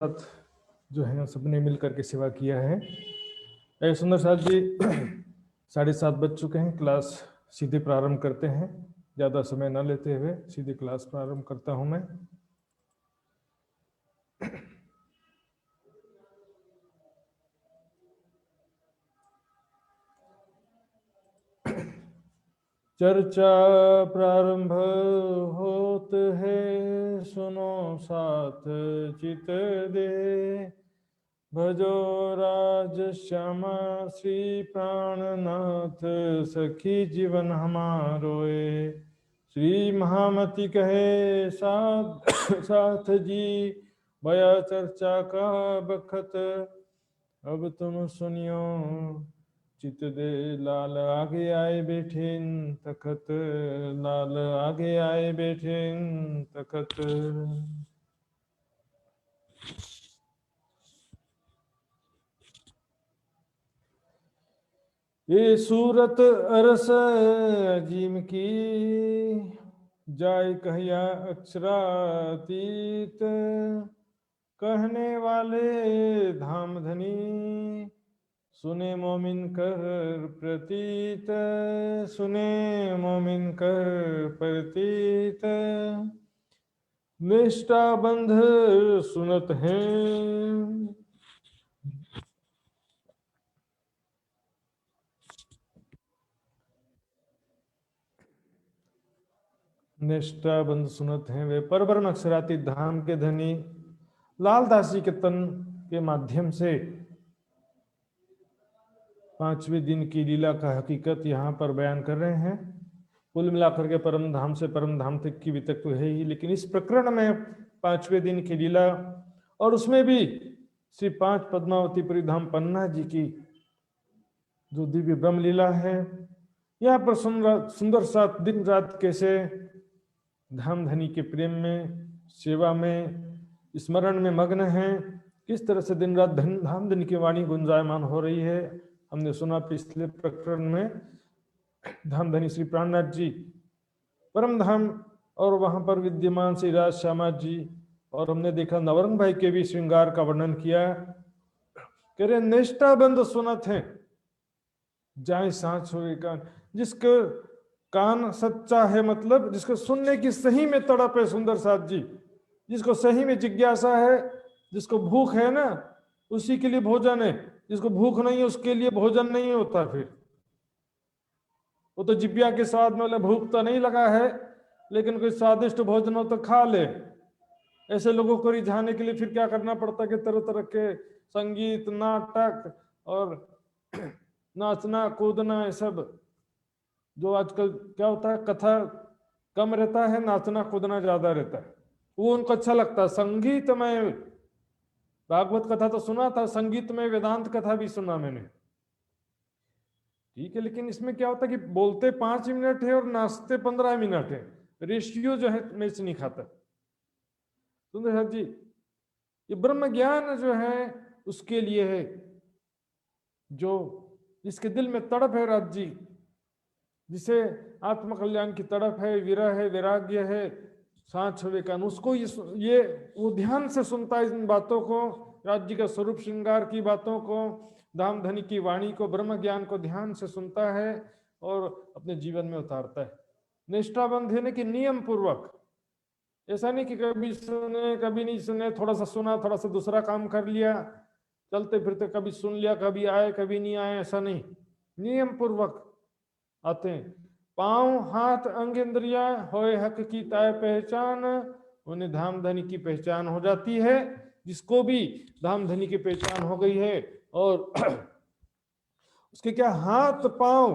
साथ जो है सबने मिल करके सेवा किया है। सुंदर साथ जी 7:30 बज चुके हैं। क्लास सीधे प्रारंभ करते हैं, ज़्यादा समय न लेते हुए सीधे क्लास प्रारंभ करता हूं मैं। चर्चा प्रारंभ होत है, सुनो साथ चित दे। भजो राज श्यामा श्री प्राणनाथ, सखी जीवन हमारोए। श्री महामति कहे साथ साथ जी, भया चर्चा का बखत। अब तुम सुनियो चित दे, लाल आगे आए बैठे तखत। लाल आगे आए बैठे तखत। ये सूरत अरस अजीम की, जाय कहिया अक्षरातीत। कहने वाले धाम धनी, सुने मोमिन कर प्रतीत। सुने मोमिन कर प्रतीत। निष्ठा बंध सुनत हैं, निष्ठा बंध सुनत हैं वे परब्रह्म अक्षराती धाम के धनी। लालदास जी के तन के माध्यम से 5वें दिन की लीला का हकीकत यहाँ पर बयान कर रहे हैं। कुल मिलाकर के परम धाम से परम धाम तक की वितक तो है ही, लेकिन इस प्रकरण में 5वें दिन की लीला, और उसमें भी श्री 5 पद्मावती धाम पन्ना जी की जो दिव्य ब्रह्म लीला है, यहाँ पर सुंदर साथ दिन रात कैसे धाम धनी के प्रेम में, सेवा में, स्मरण में मग्न हैं। किस तरह से दिन रात धाम धनी की वाणी गुंजायमान हो रही है, हमने सुना पिछले प्रकरण में। धाम धनी श्री प्राणनाथ जी परम धाम और वहां पर विद्यमान श्री राज श्यामा जी, और हमने देखा नवरंग भाई के भी श्रृंगार का वर्णन किया। कह रहे निष्ठा बंद सुनत है, जाए सांस हो कान। जिसके कान सच्चा है, मतलब जिसको सुनने की सही में तड़प है, सुंदर साथ जी, जिसको सही में जिज्ञासा है, जिसको भूख है ना, उसी के लिए भोजन है। जिसको भूख नहीं है उसके लिए भोजन नहीं होता। फिर वो तो जिब्या के स्वाद में भूख तो नहीं लगा है, लेकिन कोई स्वादिष्ट भोजन हो तो खा ले। ऐसे लोगों को रिझाने के लिए फिर क्या करना पड़ता है कि तरह तरह के संगीत, नाटक और नाचना कूदना, ये सब जो आजकल क्या होता है, कथा कम रहता है, नाचना कूदना ज्यादा रहता है, वो उनको अच्छा लगता है। संगीत में भागवत कथा तो सुना था, संगीत में वेदांत कथा भी सुना मैंने, ठीक है, लेकिन इसमें क्या होता है कि बोलते 5 मिनट है और नाचते 15 मिनट है, रेशियो जो है मैच नहीं खाता। सुंदर जी, ये ब्रह्म ज्ञान जो है उसके लिए है, जो जिसके दिल में तड़प है राज जी, जिसे आत्मकल्याण की तड़प है, विरह है, वैराग्य है, सांच विवेकान, उसको ये वो ध्यान से सुनता है इन बातों को, राज्य का स्वरूप श्रृंगार की बातों को, धाम धनी की वाणी को, ब्रह्म ज्ञान को ध्यान से सुनता है और अपने जीवन में उतारता है। निष्ठाबंध है कि नियम पूर्वक, ऐसा नहीं कि कभी सुने कभी नहीं सुने, थोड़ा सा सुना थोड़ा सा दूसरा काम कर लिया, चलते फिरते कभी सुन लिया, कभी आए कभी नहीं आए, ऐसा नहीं, नियम पूर्वक आते हैं। पांव हाथ अंग इंद्रिया होए हक की ताय पहचान, उन्हें धाम धनी की पहचान हो जाती है। जिसको भी धाम धनी की पहचान हो गई है, और उसके क्या हाथ पांव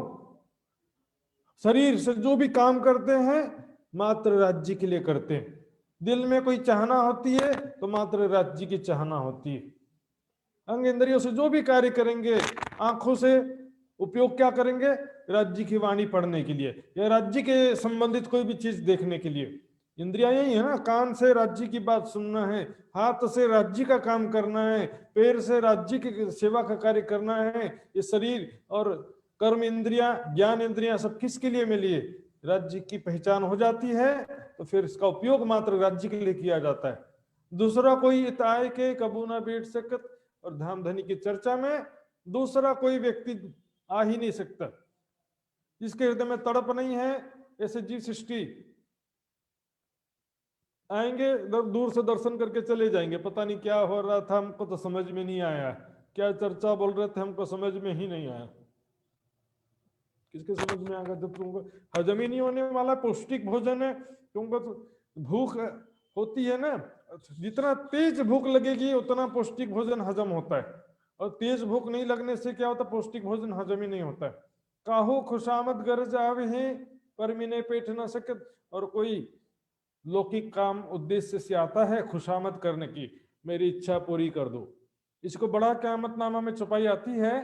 शरीर से जो भी काम करते हैं मात्र राज्य के लिए करते हैं। दिल में कोई चाहना होती है तो मात्र राज्य की चाहना होती है। अंग इंद्रियों से जो भी कार्य करेंगे, आंखों से उपयोग क्या करेंगे, राज्य की वाणी पढ़ने के लिए या राज्य के संबंधित कोई भी चीज देखने के लिए। इंद्रिया यही है ना, कान से राज्य की बात सुनना है, हाथ से राज्य का काम करना है, पैर से राज्य की सेवा का कार्य करना है। ये शरीर और कर्म इंद्रिया, ज्ञान इंद्रिया सब किसके लिए मिली है, राज्य की पहचान हो जाती है, तो फिर इसका उपयोग मात्र राज्य के लिए किया जाता है। दूसरा कोई इताए के कबू ना बैठ सकत, और धाम धनी की चर्चा में दूसरा कोई व्यक्ति आ ही नहीं सकता। जिसके हृदय में तड़प नहीं है, ऐसे जीव सृष्टि आएंगे, दूर से दर्शन करके चले जाएंगे, पता नहीं क्या हो रहा था, हमको तो समझ में नहीं आया, क्या चर्चा बोल रहे थे हमको समझ में ही नहीं आया। किसके समझ में आएगा जब तुमको हजम ही नहीं होने वाला, पौष्टिक भोजन है, तुमको तो भूख होती है ना, जितना तेज भूख लगेगी उतना पौष्टिक भोजन हजम होता है, और तेज भूख नहीं लगने से क्या होता है, पौष्टिक भोजन हजम ही नहीं होता है। काहू खुशामद गरज आवे हैं पर मिने पेट ना सकत, और कोई लौकिक काम उद्देश्य से आता है खुशामद करने की, मेरी इच्छा पूरी कर दो, इसको बड़ा क़यामतनामा में छुपाई आती है।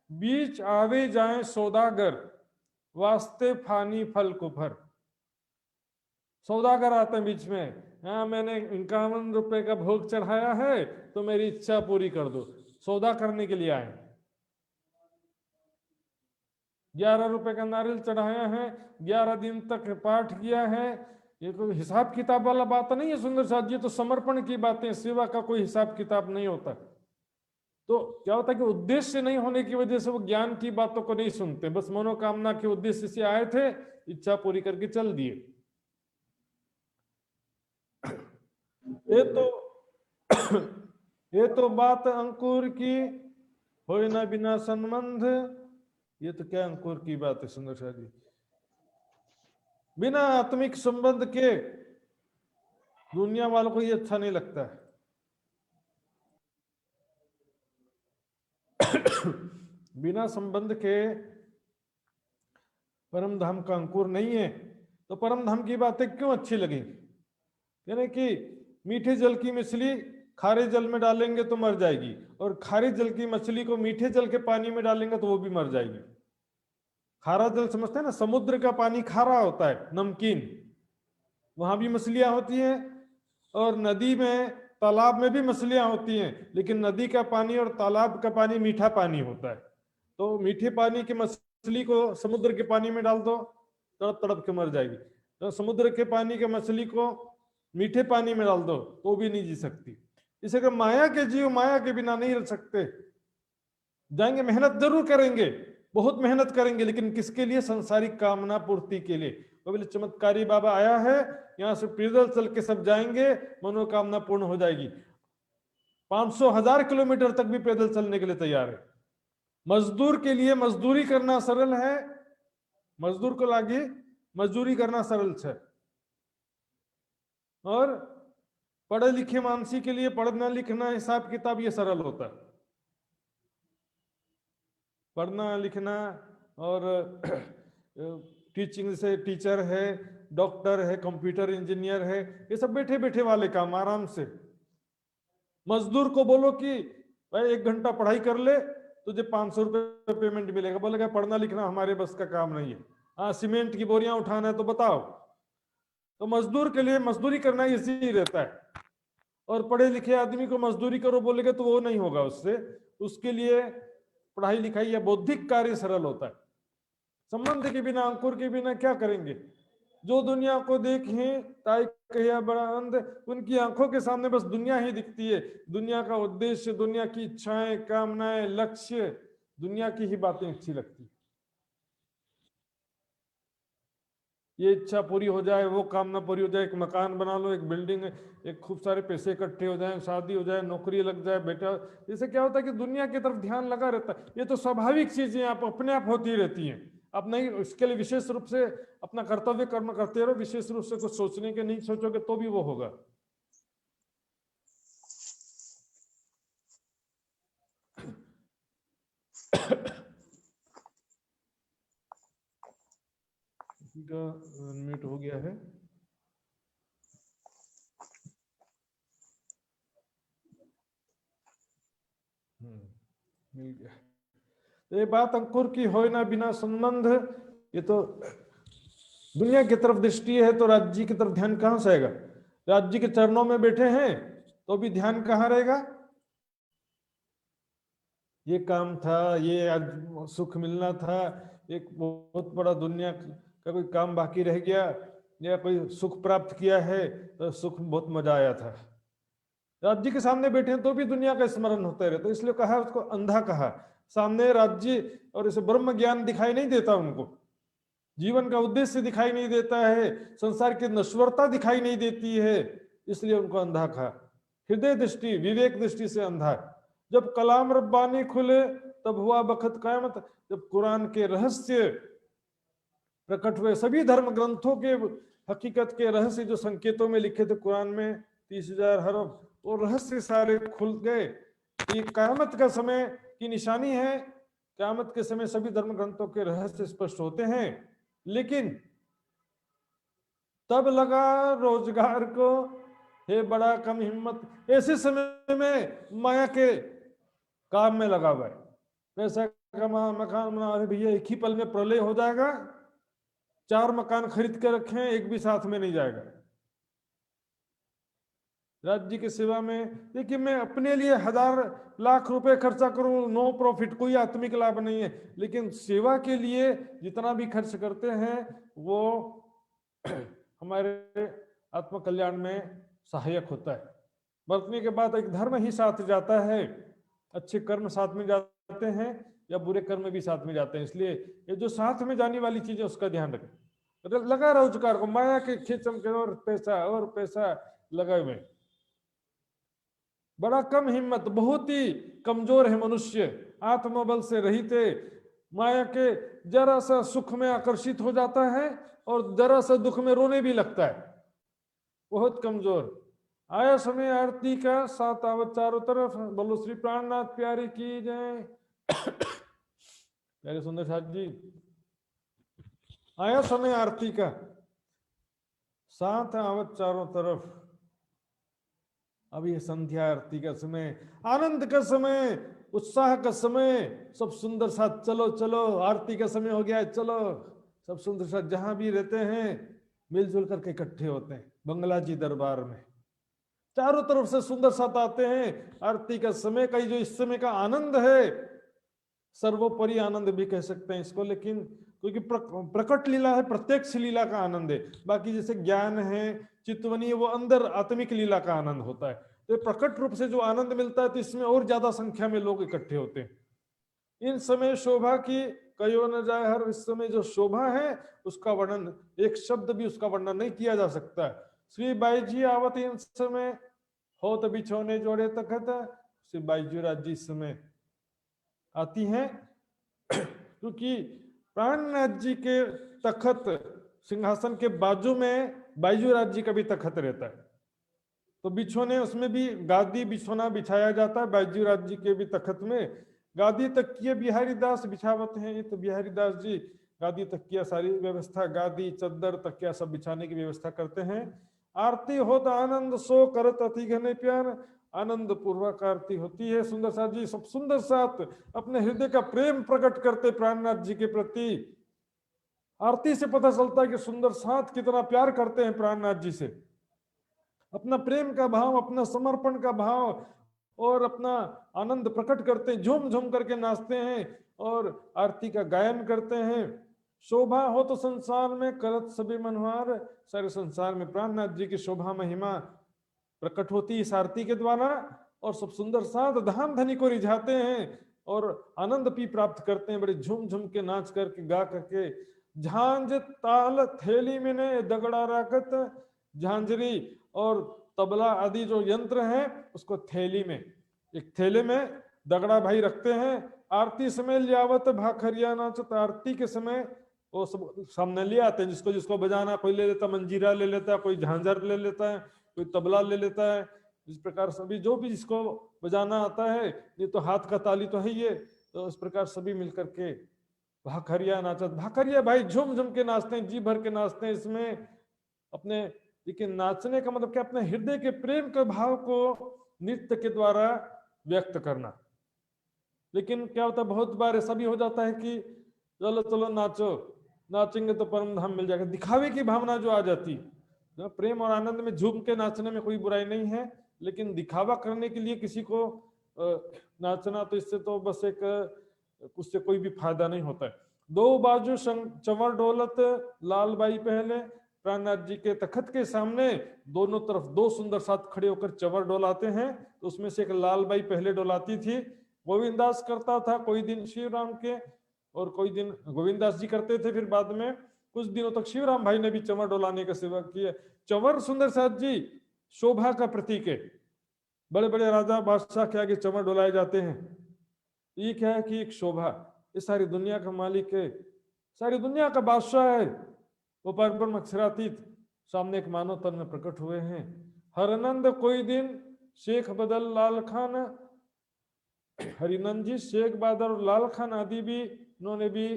बीच आवे जाए सौदागर वास्ते फानी फल कुफर। सौदागर आते हैं बीच में, हाँ मैंने 51 रुपए का भोग चढ़ाया है तो मेरी इच्छा पूरी कर दो, सौदा करने के लिए आए। 11 रुपए का नारियल चढ़ाया है, 11 दिन तक पाठ किया है, ये कोई हिसाब किताब वाला बात नहीं है सुंदर साथ, ये तो समर्पण की बातें, सेवा का कोई हिसाब किताब नहीं होता। तो क्या होता है कि उद्देश्य नहीं होने की वजह से वो ज्ञान की बातों को नहीं सुनते, बस मनोकामना के उद्देश्य से आए थे, इच्छा पूरी करके चल दिए। ये तो बात अंकुर की होए ना बिना संबंध, ये तो क्या अंकुर की बात है सुंदर शाह जी, बिना आत्मिक संबंध के दुनिया वालों को ये अच्छा नहीं लगता है। बिना संबंध के परम धाम का अंकुर नहीं है, तो परम धाम की बातें क्यों अच्छी लगेंगी? यानी कि मीठे जल की मछली खारे जल में डालेंगे तो मर जाएगी, और खारे जल की मछली को मीठे जल के पानी में डालेंगे तो वो भी मर जाएगी। खारा जल समझते हैं ना, समुद्र का पानी खारा होता है, नमकीन, वहां भी मछलियां होती हैं, और नदी में तालाब में भी मछलियां होती हैं, लेकिन नदी का पानी और तालाब का पानी मीठा पानी होता है। तो मीठे पानी की मछली को समुद्र के पानी में डाल दो, तड़प तड़प के मर जाएगी। तो समुद्र के पानी के मछली को मीठे पानी में डाल दो तो भी नहीं जी सकती। इसे अगर माया के जीव माया के बिना नहीं रह सकते, जाएंगे मेहनत जरूर करेंगे, बहुत मेहनत करेंगे, लेकिन किसके लिए? संसारिक कामना पूर्ति के लिए। वो बोले चमत्कारी बाबा आया है, यहाँ से पैदल चल के सब जाएंगे, मनोकामना पूर्ण हो जाएगी। 500,000 किलोमीटर तक भी पैदल चलने के लिए तैयार है। मजदूर के लिए मजदूरी करना सरल है, मजदूर को लागे मजदूरी करना सरल है, और पढ़े लिखे मानसी के लिए पढ़ना लिखना हिसाब किताब ये सरल होता है। पढ़ना लिखना और टीचिंग से टीचर है, डॉक्टर है, कंप्यूटर इंजीनियर है, ये सब बैठे बैठे वाले काम आराम से। मजदूर को बोलो कि भाई 1 घंटा पढ़ाई कर ले, तुझे 500 रुपये पेमेंट मिलेगा, बोलेगा पढ़ना लिखना हमारे बस का काम नहीं है, हाँ सीमेंट की बोरियां उठाना है तो बताओ। तो मजदूर के लिए मजदूरी करना इजी रहता है, और पढ़े लिखे आदमी को मजदूरी करो बोलेगा तो वो नहीं होगा उससे, उसके लिए पढ़ाई लिखाई या बौद्धिक कार्य सरल होता है। संबंध के बिना अंकुर के बिना क्या करेंगे? जो दुनिया को देखें ताई कहिया बड़ा अंध, उनकी आंखों के सामने बस दुनिया ही दिखती है, दुनिया का उद्देश्य, दुनिया की इच्छाएं, कामनाएं, लक्ष्य, दुनिया की ही बातें अच्छी लगती है। ये इच्छा पूरी हो जाए, वो कामना पूरी हो जाए, एक मकान बना लो, एक बिल्डिंग, एक खूब सारे पैसे इकट्ठे हो जाए, शादी हो जाए, नौकरी लग जाए, बेटा, इससे क्या होता है कि दुनिया की तरफ ध्यान लगा रहता है। ये तो स्वाभाविक चीजें आप अपने आप होती रहती हैं, आप नहीं इसके लिए विशेष रूप से अपना कर्तव्य कर्म करते रहो, विशेष रूप से कुछ सोचने के नहीं सोचोगे तो भी वो होगा। म्यूट हो गया है। मिल गया। ये बात अंकुर की हो ना बिना संबंध, ये तो दुनिया की तरफ दृष्टि है, तो राज्य की तरफ ध्यान कहां से आएगा? राज्य के चरणों में बैठे हैं तो भी ध्यान कहां रहेगा? ये काम था, ये आज सुख मिलना था, एक बहुत बड़ा दुनिया का कोई काम बाकी रह गया, या कोई सुख प्राप्त किया है तो सुख बहुत मजा आया था, राज्य के सामने बैठे हैं तो भी दुनिया का स्मरण होता रहता है, इसलिए कहा उसको अंधा कहा। सामने राज्य और इसे ब्रह्म ज्ञान दिखाई नहीं देता, उनको जीवन का उद्देश्य दिखाई नहीं देता है, संसार की नश्वरता दिखाई नहीं देती है, इसलिए उनको अंधा कहा। हृदय दृष्टि, विवेक दृष्टि से अंधा। जब कलाम रब्बानी खुले तब हुआ बखत कायमत। जब कुरान के रहस्य प्रकट हुए, सभी धर्म ग्रंथों के हकीकत के रहस्य जो संकेतों में लिखे थे कुरान में 30,000 हरफ, वो रहस्य सारे खुल गए। ये कयामत का समय की निशानी है। कयामत के समय सभी धर्म ग्रंथों के रहस्य स्पष्ट होते हैं। लेकिन तब लगा रोजगार को, हे बड़ा कम हिम्मत। ऐसे समय में माया के काम में लगा हुआ है, पैसा कमा, मकान बना। अरे भैया एक ही पल में प्रलय हो जाएगा, 4 मकान खरीद के रखे हैं, एक भी साथ में नहीं जाएगा। राज्य की सेवा में देखिए, मैं अपने लिए 1,000 लाख रुपए खर्चा करूं, नो प्रॉफिट, कोई आत्मिक लाभ नहीं है। लेकिन सेवा के लिए जितना भी खर्च करते हैं वो हमारे आत्म कल्याण में सहायक होता है। मरने के बाद एक धर्म ही साथ जाता है, अच्छे कर्म साथ में जाते हैं या बुरे कर्म भी साथ में जाते हैं। इसलिए ये जो साथ में जाने वाली चीज है उसका ध्यान रखें। लगा रोजगार को, माया के खींचम के और पैसा लगा हुए। बड़ा कम हिम्मत, बहुत ही कमजोर है मनुष्य, आत्मबल से रहित है, माया के जरा सा सुख में आकर्षित हो जाता है और जरा सा दुख में रोने भी लगता है, बहुत कमजोर। आया समय आरती का, सात आवत चारों तरफ। बोलो श्री प्राणनाथ प्यारी की जय। प्यारे सुंदर साथ जी, आया समय आरती का, सात आवत चारों तरफ। अब ये संध्या आरती का समय, आनंद का समय, उत्साह का समय। सब सुंदर साथ चलो चलो, आरती का समय हो गया है, चलो। सब सुंदर साथ जहां भी रहते हैं मिलजुल करके इकट्ठे होते हैं बंगला जी दरबार में। चारों तरफ से सुंदर साथ आते हैं। आरती का समय का जो इस समय का आनंद है, सर्वोपरि आनंद भी कह सकते हैं इसको, लेकिन क्योंकि प्रकट लीला है, प्रत्यक्ष लीला का आनंद है। बाकी जैसे ज्ञान है, चितवनी है, वो अंदर आत्मिक लीला का आनंद होता है। तो प्रकट रूप से जो आनंद मिलता है तो इसमें और ज्यादा संख्या में लोग इकट्ठे होते हैं। इन समय शोभा की कयो न जाए हर। इस समय जो शोभा है उसका वर्णन, एक शब्द भी उसका वर्णन नहीं किया जा सकता। श्री बाई जी आवत इन समय, हो तो बिछोने जोड़े तखत। श्री बाईजी राज जी इस समय आती हैं क्योंकि प्राणनाथ जी के तखत सिंहासन के बाजू में बाईजू राज जी का भी तखत रहता है। तो बिछोने, उसमें भी गादी बिछोना बिछाया जाता है। बाईजू राज जी के भी तखत में गादी तकिया बिहारी दास बिछावत हैं। तो बिहारी दास जी गादी तकिया सारी व्यवस्था, गादी चद्दर तकिया सब बिछाने की व्यवस्था करते हैं। आरती हो तो आनंद सो करत अति घने प्यार। आनंद पूर्वक आरती होती है। सुंदर साथ जी सब सुंदर साथ अपने हृदय का प्रेम प्रकट करते प्राणनाथ जी के प्रति। आरती से पता चलता है कि सुंदर साथ कितना प्यार करते हैं प्राणनाथ जी से। अपना प्रेम का भाव, अपना समर्पण का भाव और अपना आनंद प्रकट करते हैं, झूम झूम करके नाचते हैं और आरती का गायन करते हैं। शोभा हो तो संसार में करत सभी मनोहार। सारे संसार में प्राणनाथ जी की शोभा महिमा प्रकट होती है इस आरती के द्वारा। और सब सुंदर साथ धाम धनी को रिझाते हैं और आनंद भी प्राप्त करते हैं, बड़े झूम झूम के नाच करके गा करके। झांझ ताल थैली में ने दगड़ा राकत। झांझरी और तबला आदि जो यंत्र हैं उसको थैली में, एक थैले में दगड़ा भाई रखते हैं। आरती समय लियावत भाखरिया नाचत। आरती के समय वो सब सामने ले आते हैं, जिसको जिसको बजाना, कोई ले लेता मंजीरा ले लेता है, कोई झांझर ले लेता है, कोई तबला ले लेता है। इस प्रकार सभी जो भी जिसको बजाना आता है, ये तो हाथ का ताली तो है ही है, तो इस प्रकार सभी मिलकर के भाखरिया नाचत। भाखरिया भाई झूम झूम के नाचते हैं, जी भर के नाचते हैं इसमें अपने। लेकिन नाचने का मतलब क्या, अपने हृदय के प्रेम के भाव को नृत्य के द्वारा व्यक्त करना। लेकिन क्या होता है, बहुत बार ऐसा भी हो जाता है कि चलो चलो नाचो, नाचेंगे तो परम धाम मिल जाएगा, दिखावे की भावना जो आ जाती है। प्रेम और आनंद में झूम के नाचने में कोई बुराई नहीं है, लेकिन दिखावा करने के लिए किसी को नाचना, तो इससे तो बस एक उससे कोई भी फायदा नहीं होता है। दो बाजू चंवर डोलत लाल बाई पहले। प्राणनाथ जी के तखत के सामने दोनों तरफ दो सुंदर साथ खड़े होकर चंवर डोलाते हैं। तो उसमें से एक लालबाई पहले डोलाती थी, गोविंदास करता था कोई दिन शिवराम के, और कोई दिन गोविंदास जी करते थे। फिर बाद में कुछ दिनों तक शिवराम भाई ने भी चंवर डोलाने का सेवा किया। चंवर सुंदर साथ जी शोभा का प्रतीक है। बड़े बड़े राजा बादशाह के आगे चंवर डोलाए जाते हैं। ये क्या है कि एक शोभा, ये सारी दुनिया का मालिक है, सारी दुनिया का बादशाह है, वो परब्रह्म अक्षरातीत सामने एक मानव तन में प्रकट हुए हैं। हरनंद कोई दिन शेख बदल लाल खान, हरिनंद जी, शेख बहादुर और लाल खान आदि भी, उन्होंने भी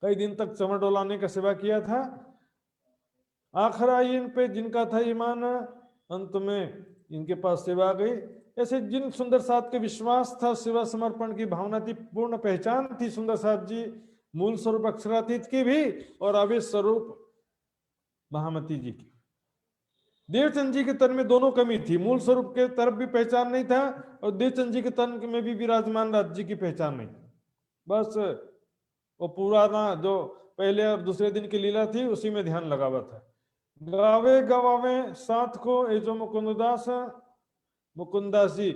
कई दिन तक चंवर डोलाने का सेवा किया था। आखिर आई इन पे जिनका था ईमान, अंत में इनके पास सेवा आ गई। ऐसे जिन सुंदर साथ के विश्वास था, सेवा समर्पण की भावना थी, पूर्ण पहचान थी सुंदर साथ जी मूल स्वरूप अक्षरातीत की भी और आवेश स्वरूप महामती जी की। देवचंद जी के तन में दोनों कमी थी, मूल स्वरूप के तरफ भी पहचान नहीं था और देवचंद जी के तन में भी विराजमान राज्य जी की पहचान नहीं। बस वो पुराना जो पहले और दूसरे दिन की लीला थी उसी में ध्यान लगा हुआ था। गावे गवावे साथ को ये जो मुकुंददास, मुकुंदास जी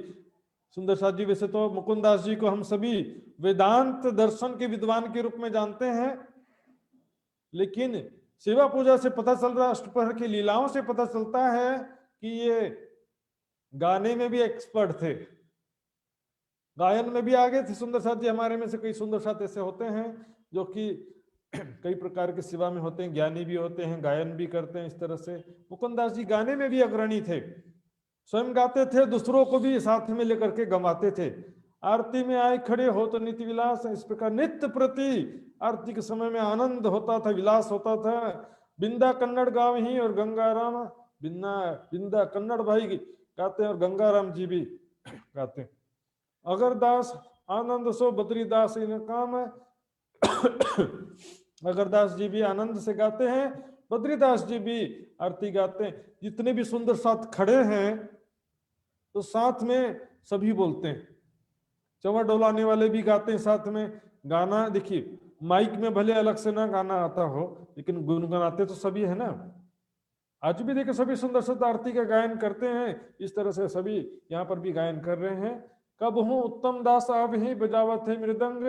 सुंदर साथ जी, वैसे तो मुकुंदास जी को हम सभी वेदांत दर्शन के विद्वान के रूप में जानते हैं, लेकिन सेवा पूजा से पता चल रहा, अष्टप्रहर की लीलाओं से पता चलता है कि ये गाने में भी एक्सपर्ट थे, गायन में भी आगे थे सुंदर साथ जी। हमारे में से कई सुंदर साथ ऐसे होते हैं जो कि कई प्रकार के सेवा में होते हैं, ज्ञानी भी होते हैं, गायन भी करते हैं। इस तरह से मुकुंदास जी गाने में भी अग्रणी थे, स्वयं गाते थे, दूसरों को भी साथ में लेकर के गवाते थे। आरती में आए खड़े हो तो नित्य विलास, इस प्रकार नित्य प्रति आरती के समय में आनंद होता था, विलास होता था। बिंदा कन्नड़ गाँव ही और गंगाराम, बिंदा कन्नड़ भाई गाते हैं और गंगाराम जी भी गाते हैं। अगरदास आनंद सो बद्रीदास इन काम, अगरदास जी भी आनंद से गाते हैं, बद्रीदास जी भी आरती गाते हैं। जितने भी सुंदर साथ खड़े हैं तो साथ में सभी बोलते हैं, चंवर डोलाने वाले भी गाते हैं साथ में। गाना देखिए, माइक में भले अलग से ना गाना आता हो, लेकिन गुनगुनाते तो सभी है ना। आज भी देखिए सभी सुंदर साथ आरती का गायन करते हैं, इस तरह से सभी यहाँ पर भी गायन कर रहे हैं। कब हूँ उत्तम दास आप ही बजावत है मृदंग,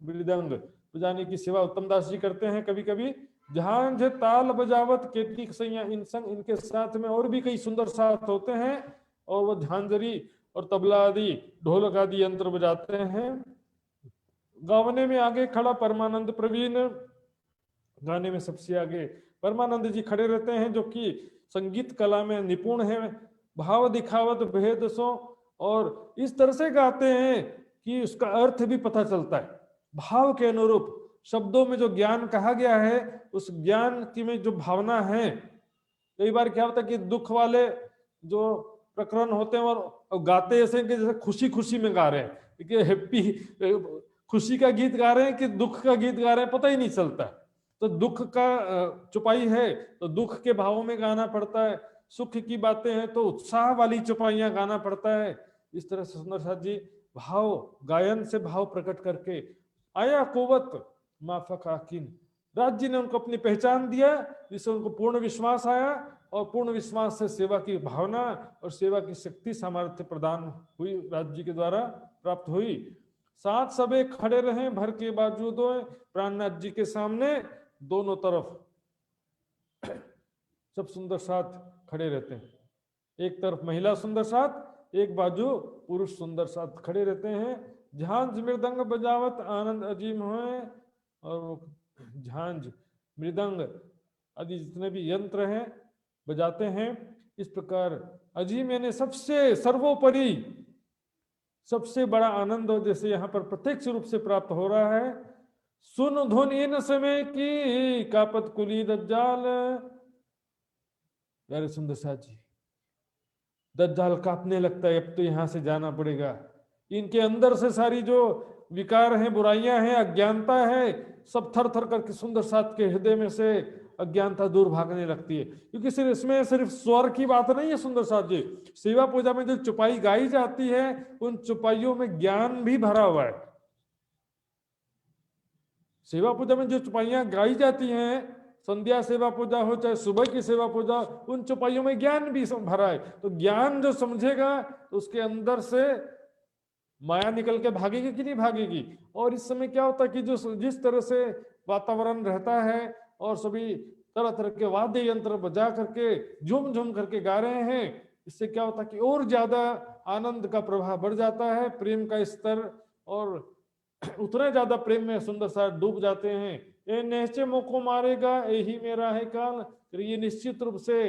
मृदंग बजाने की सेवा उत्तम दास जी करते हैं। कभी कभी झांझ ताल बजावत केतकी सैया इन संग, इनके साथ में और भी कई सुंदर साथ होते हैं और वो झांझरी और तबला आदि ढोलक आदि यंत्र बजाते हैं। गावने में आगे खड़ा परमानंद प्रवीण, गाने में सबसे आगे परमानंद जी खड़े रहते हैं, जो कि संगीत कला में निपुण है, भाव दिखावत भेद सो, और इस तरह से गाते हैं कि उसका अर्थ भी पता चलता है भाव के अनुरूप। शब्दों में जो ज्ञान कहा गया है उस ज्ञान की में जो भावना है। कई बार क्या होता है कि दुख वाले जो प्रकरण होते हैं और गाते ऐसे कि जैसे खुशी खुशी में गा रहे हैं कि हैप्पी, खुशी का गीत गा रहे हैं कि दुख का गीत गा रहे हैं, पता ही नहीं चलता। तो दुख का चुपाई है तो दुख के भावों में गाना पड़ता है, सुख की बातें हैं तो उत्साह वाली चुपाइयां गाना पड़ता है। इस तरह से सुंदर साथ जी भाव गायन से भाव प्रकट करके आया कुवत माफक आकिन, राज जी ने उनको अपनी पहचान दिया, जिससे उनको पूर्ण विश्वास आया और पूर्ण विश्वास से सेवा की भावना और सेवा की शक्ति सामर्थ्य प्रदान हुई, राज जी के द्वारा प्राप्त हुई। साथ सबे खड़े रहे भर के बावजूद प्राणनाथ जी के सामने, दोनों तरफ सब सुंदर साथ खड़े रहते हैं। एक तरफ महिला सुंदर साथ, एक बाजू पुरुष सुंदर साथ खड़े रहते हैं। झांझ मृदंग बजावत आनंद अजीम है, और वो झांझ मृदंग आदि जितने भी यंत्र हैं बजाते हैं। इस प्रकार अजीम यानी सबसे सर्वोपरि सबसे बड़ा आनंद हो जैसे यहाँ पर प्रत्यक्ष रूप से प्राप्त हो रहा है। सुन धुन इन समय की कापत कुली दज्जाल, यारे सुंदर साथ जी दज्जाल कांपने लगता है, अब तो यहाँ से जाना पड़ेगा। इनके अंदर से सारी जो विकार हैं, बुराइयां हैं, अज्ञानता है, सब थर थर करके सुंदर साथ के हृदय में से अज्ञानता दूर भागने लगती है। क्योंकि सिर्फ इसमें सिर्फ स्वर की बात नहीं है सुंदर साथ जी, सेवा पूजा में जो चुपाई गाई जाती है उन चुपाइयों में ज्ञान भी भरा हुआ है। सेवा पूजा में जो चौपाइयां गाई जाती हैं, संध्या सेवा पूजा हो चाहे सुबह की सेवा पूजा, उन चौपाइयों में ज्ञान भी भरा है। तो ज्ञान जो समझेगा तो उसके अंदर से माया निकल के भागेगी कि नहीं भागेगी। और इस समय क्या होता है कि जो जिस तरह से वातावरण रहता है और सभी तरह तरह के वाद्य यंत्र बजा करके झूम झूम करके गा रहे हैं, इससे क्या होता है कि और ज्यादा आनंद का प्रभाव बढ़ जाता है, प्रेम का स्तर, और उतना ज्यादा प्रेम में सुंदर सा डूब जाते हैं। ये नेचे मोको मारेगा यही मेरा है काल, फिर ये निश्चित रूप से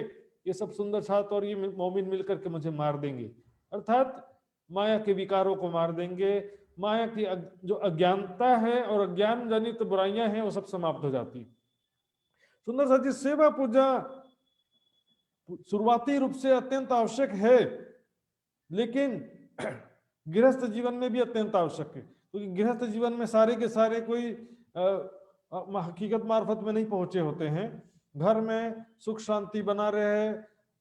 ये सब सुंदर साथ और ये मोमिन मिलकर के मुझे मार देंगे, अर्थात माया के विकारों को मार देंगे। माया की जो अज्ञानता है और अज्ञान जनित बुराइयां हैं वो सब समाप्त हो जाती। सुंदर सा जी, सेवा पूजा शुरुआती रूप से अत्यंत आवश्यक है, लेकिन गृहस्थ जीवन में भी अत्यंत आवश्यक है, क्योंकि गृहस्थ जीवन में सारे के सारे कोई हकीकत मार्फत में नहीं पहुंचे होते हैं। घर में सुख शांति बना रहे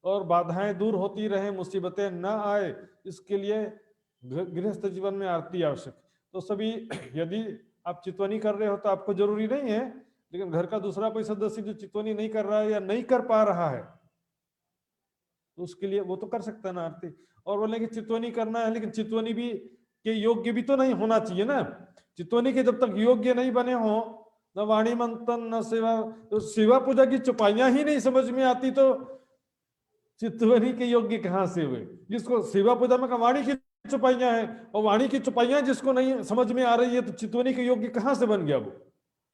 और बाधाएं दूर होती रहे, मुसीबतें न आए, इसके लिए गृहस्थ जीवन में आरती आवश्यक। तो सभी, यदि आप चितवनी कर रहे हो तो आपको जरूरी नहीं है, लेकिन घर का दूसरा कोई सदस्य जो चितवनी नहीं कर रहा है या नहीं कर पा रहा है, तो उसके लिए वो तो कर सकता है ना आरती। और बोले कि चितवनी करना है, लेकिन चितवनी भी के योग्य भी तो नहीं होना चाहिए ना। चितवनी के जब तक योग्य नहीं बने हो, न वाणी मंथन न सेवा, तो सेवा पूजा की चौपाइयां ही नहीं समझ में आती तो चितवनी के योग्य कहां से हुए। जिसको सेवा पूजा में वाणी की चौपाइयां हैं और वाणी की चौपाइयां जिसको नहीं समझ में आ रही है, तो चितवनी के योग्य कहां से बन गया वो।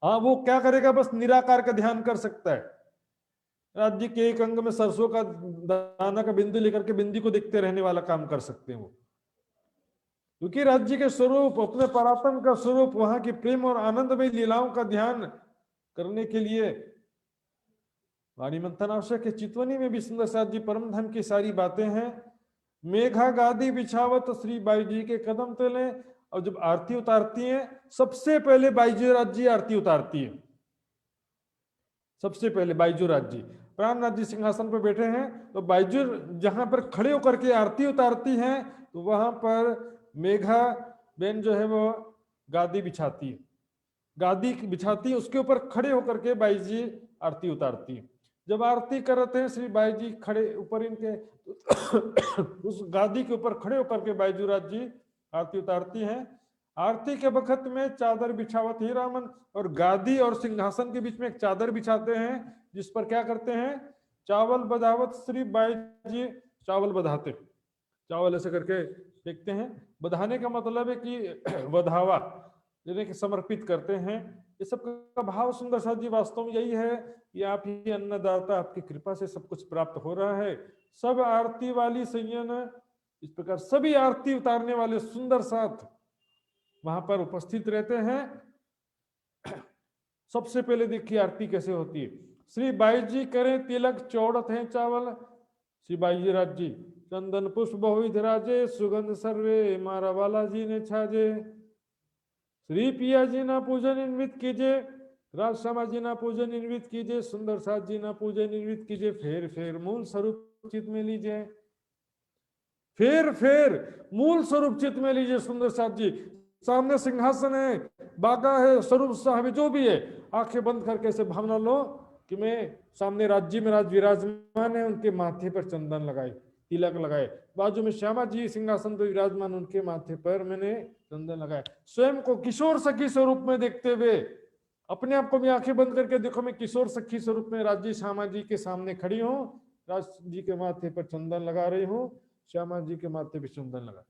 हाँ, वो क्या करेगा, बस निराकार का ध्यान कर सकता है। राज्य के एक अंग में सरसों का दाना का बिंदु लेकर के बिंदी को देखते रहने वाला काम कर सकते हैं वो, क्योंकि राज्य के स्वरूप, अपने परात्म का स्वरूप, वहां की प्रेम और आनंद में लीलाओं का ध्यान करने के लिए वाणी मंथन आवश्यक है। चितवनी में भी सुंदर साथ जी परम धन की सारी बातें हैं। मेघा गादी बिछावत श्री बाई जी के कदम तले, और जब आरती उतारती हैं, सबसे पहले बाईजू राज जी आरती उतारती है। सबसे पहले बाईजू राज जी, प्राणनाथ जी सिंहासन पर बैठे हैं, तो बाईजू जहां पर खड़े होकर के आरती उतारती हैं, तो वहां पर मेघा बेन जो है वो गादी बिछाती है, गादी बिछाती है, उसके ऊपर खड़े होकर के बाई जी आरती उतारती है। जब आरती करते हैं श्री बाई जी खड़े ऊपर इनके उस गादी के ऊपर खड़े होकर के बाईजू राज जी आरती उतारती हैं। आरती के वक्त में चादर बिछावत ही रामन, और गादी और सिंहासन के बीच में एक चादर बिछाते हैं, जिस पर क्या करते हैं, चावल बधावत श्री बाई जी चावल बधाते, चावल ऐसे करके देखते हैं। बधाने का मतलब है कि वधावा यानी कि समर्पित करते हैं। ये सब का भाव सुंदर साथ जी वास्तव में यही है कि आप ही अन्नदाता, आपकी कृपा से सब कुछ प्राप्त हो रहा है। सब आरती वाली संयन, इस प्रकार सभी आरती उतारने वाले सुंदर साथ वहां पर उपस्थित रहते हैं। सबसे पहले देखिए आरती कैसे होती है। श्री बाई जी करें तिलक चौड़त है चावल, श्री बाई जी राज जी चंदन पुष्प बहुविध राजे, सुगंध सर्वे मारा वाला जी ने छाजे। श्री पिया जी ना पूजन इन्वित कीजिए, राज श्यामा जी ना पूजन इन्वित कीजिए, सुंदर साथ जी ना पूजन इन्वित कीजिए, फेर फेर मूल स्वरूप चित में लीजिए, फेर फेर मूल स्वरूप चित में लीजिए। सुंदर साथ जी सामने सिंहासन है, बागा है, स्वरूप साहब जो भी है, आंखें बंद करके ऐसे भावना लो कि मैं सामने राज्य में राज विराजमान है, उनके माथे पर चंदन लगाए, तिलक लगाए, बाजू में श्यामा जी सिंहासन पर विराजमान, उनके माथे पर मैंने चंदन लगाए। स्वयं को किशोर सखी स्वरूप में देखते हुए अपने आप को भी आंखें बंद करके देखो, मैं किशोर सखी स्वरूप में राज्य श्यामा जी के सामने खड़ी हूँ, राज जी के माथे पर चंदन लगा रही हूँ, श्यामा जी के माथे पर चंदन लगा।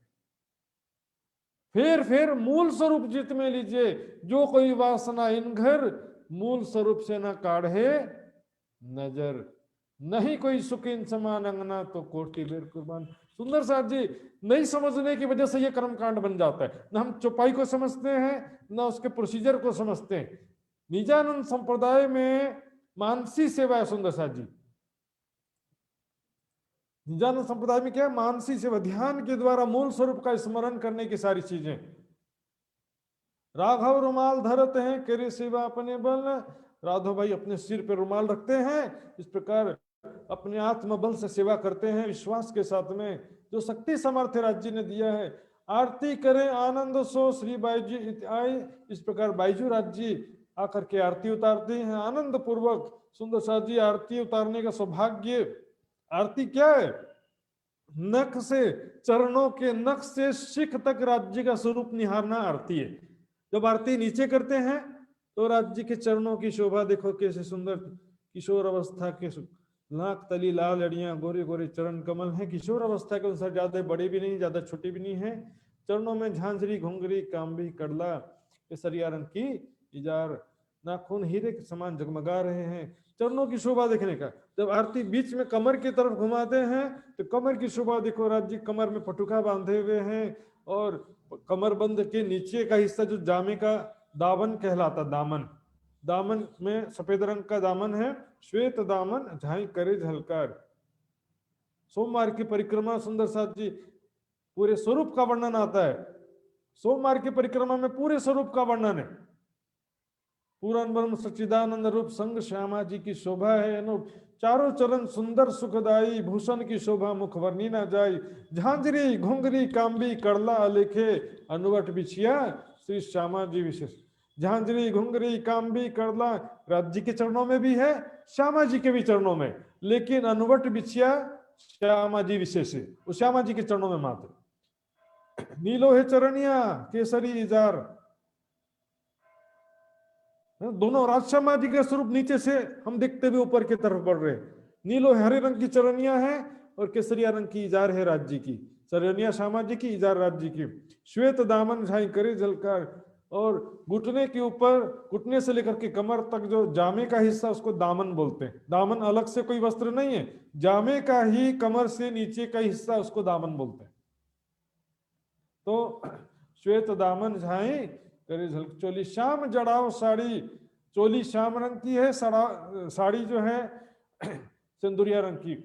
फिर मूल स्वरूप चित्त में लीजिए, जो कोई वासना इन घर मूल स्वरूप से न काढ़े नजर, नहीं कोई सुख इन समान अंगना तो कोटि बेर कुर्बान। सुंदर साथ जी नहीं समझने की वजह से ये कर्मकांड बन जाता है। न हम चौपाई को समझते हैं, न उसके प्रोसीजर को समझते हैं। निजानंद संप्रदाय में मानसी सेवा है सुंदर साथ जी। निजानंद संप्रदाय में क्या है, मानसी सेवा, ध्यान के द्वारा मूल स्वरूप का स्मरण करने की सारी चीजें। राघव रुमाल धरते हैं करे सेवा अपने बल, राघव भाई अपने सिर पे रुमाल रखते हैं, इस प्रकार अपने आत्म बल से सेवा करते हैं, विश्वास के साथ में, जो शक्ति सामर्थ्य राज्य ने दिया है। आरती करें आनंद सो श्री बाईजू आई, इस प्रकार बाईजू राज जी आकर के आरती उतारते हैं आनंद पूर्वक। सुंदर साथ जी आरती उतारने का सौभाग्य, आरती क्या है? नख से, चरणों के नख से शिख तक राज्य का स्वरूप निहारना आरती है। जब आरती नीचे करते हैं तो राज्य के चरणों की शोभा देखो कैसे सुंदर, किशोर अवस्था के नाक तली लाल लड़ियां, गोरे गोरे चरण कमल हैं, किशोर अवस्था के अनुसार, ज्यादा बड़े भी नहीं ज्यादा छोटे भी नहीं है। चरणों में झांझरी घुंघरी कांबी कड़ला केसरिया रंग की इजार, नाखून हीरे के समान जगमगा रहे हैं। चरणों की शोभा देखने का। जब आरती बीच में कमर की तरफ घुमाते हैं तो कमर की शोभा देखो, राज्य कमर में पटुका बांधे हुए हैं और कमरबंद के नीचे का हिस्सा जो जामे का दामन कहलाता, दामन, दामन में सफेद रंग का दामन है, श्वेत दामन झाई करे झलकार। सोमवार की परिक्रमा सुंदर साथ जी पूरे स्वरूप का वर्णन आता है। सोमवार की परिक्रमा में पूरे स्वरूप का वर्णन है। पूर्ण ब्रह्म सच्चिदानंद रूप संग श्यामा जी की शोभा है अनूप, चारों चरण सुंदर सुखदाई, भूषण की शोभा मुख वर्णी ना जाई, झांझरी घुंघरी कांबी कड़ला अलेखे, अनुवट बिछिया श्री श्यामा जी विशेष। झांझरी घुंघरी कांबी कड़ला राज्य के चरणों में भी है, श्यामा जी के भी चरणों में, लेकिन अनुवट बिछिया श्यामा जी विशेष है, वो श्यामा जी के चरणों में मात्र। नीलो है चरणिया केसरी इजार, दोनों राजश्यामा जी का स्वरूप नीचे से हम देखते हुए ऊपर की तरफ बढ़ रहे। नीलो हरे रंग की चरनिया है और केसरिया रंग की इजार है राज्य की, चरनिया श्यामा जी की, इजार राज्य की। श्वेत दामन झाई करे झलकार, और घुटने के ऊपर, घुटने से लेकर के कमर तक जो जामे का हिस्सा उसको दामन बोलते हैं। दामन अलग से कोई वस्त्र नहीं है, जामे का ही कमर से नीचे का हिस्सा उसको दामन बोलते हैं। तो श्वेत दामन झाई करे झलक, चोली श्याम जड़ाव साड़ी, चोली श्याम रंग की है, साड़ी जो है सिंदूरिया रंग की।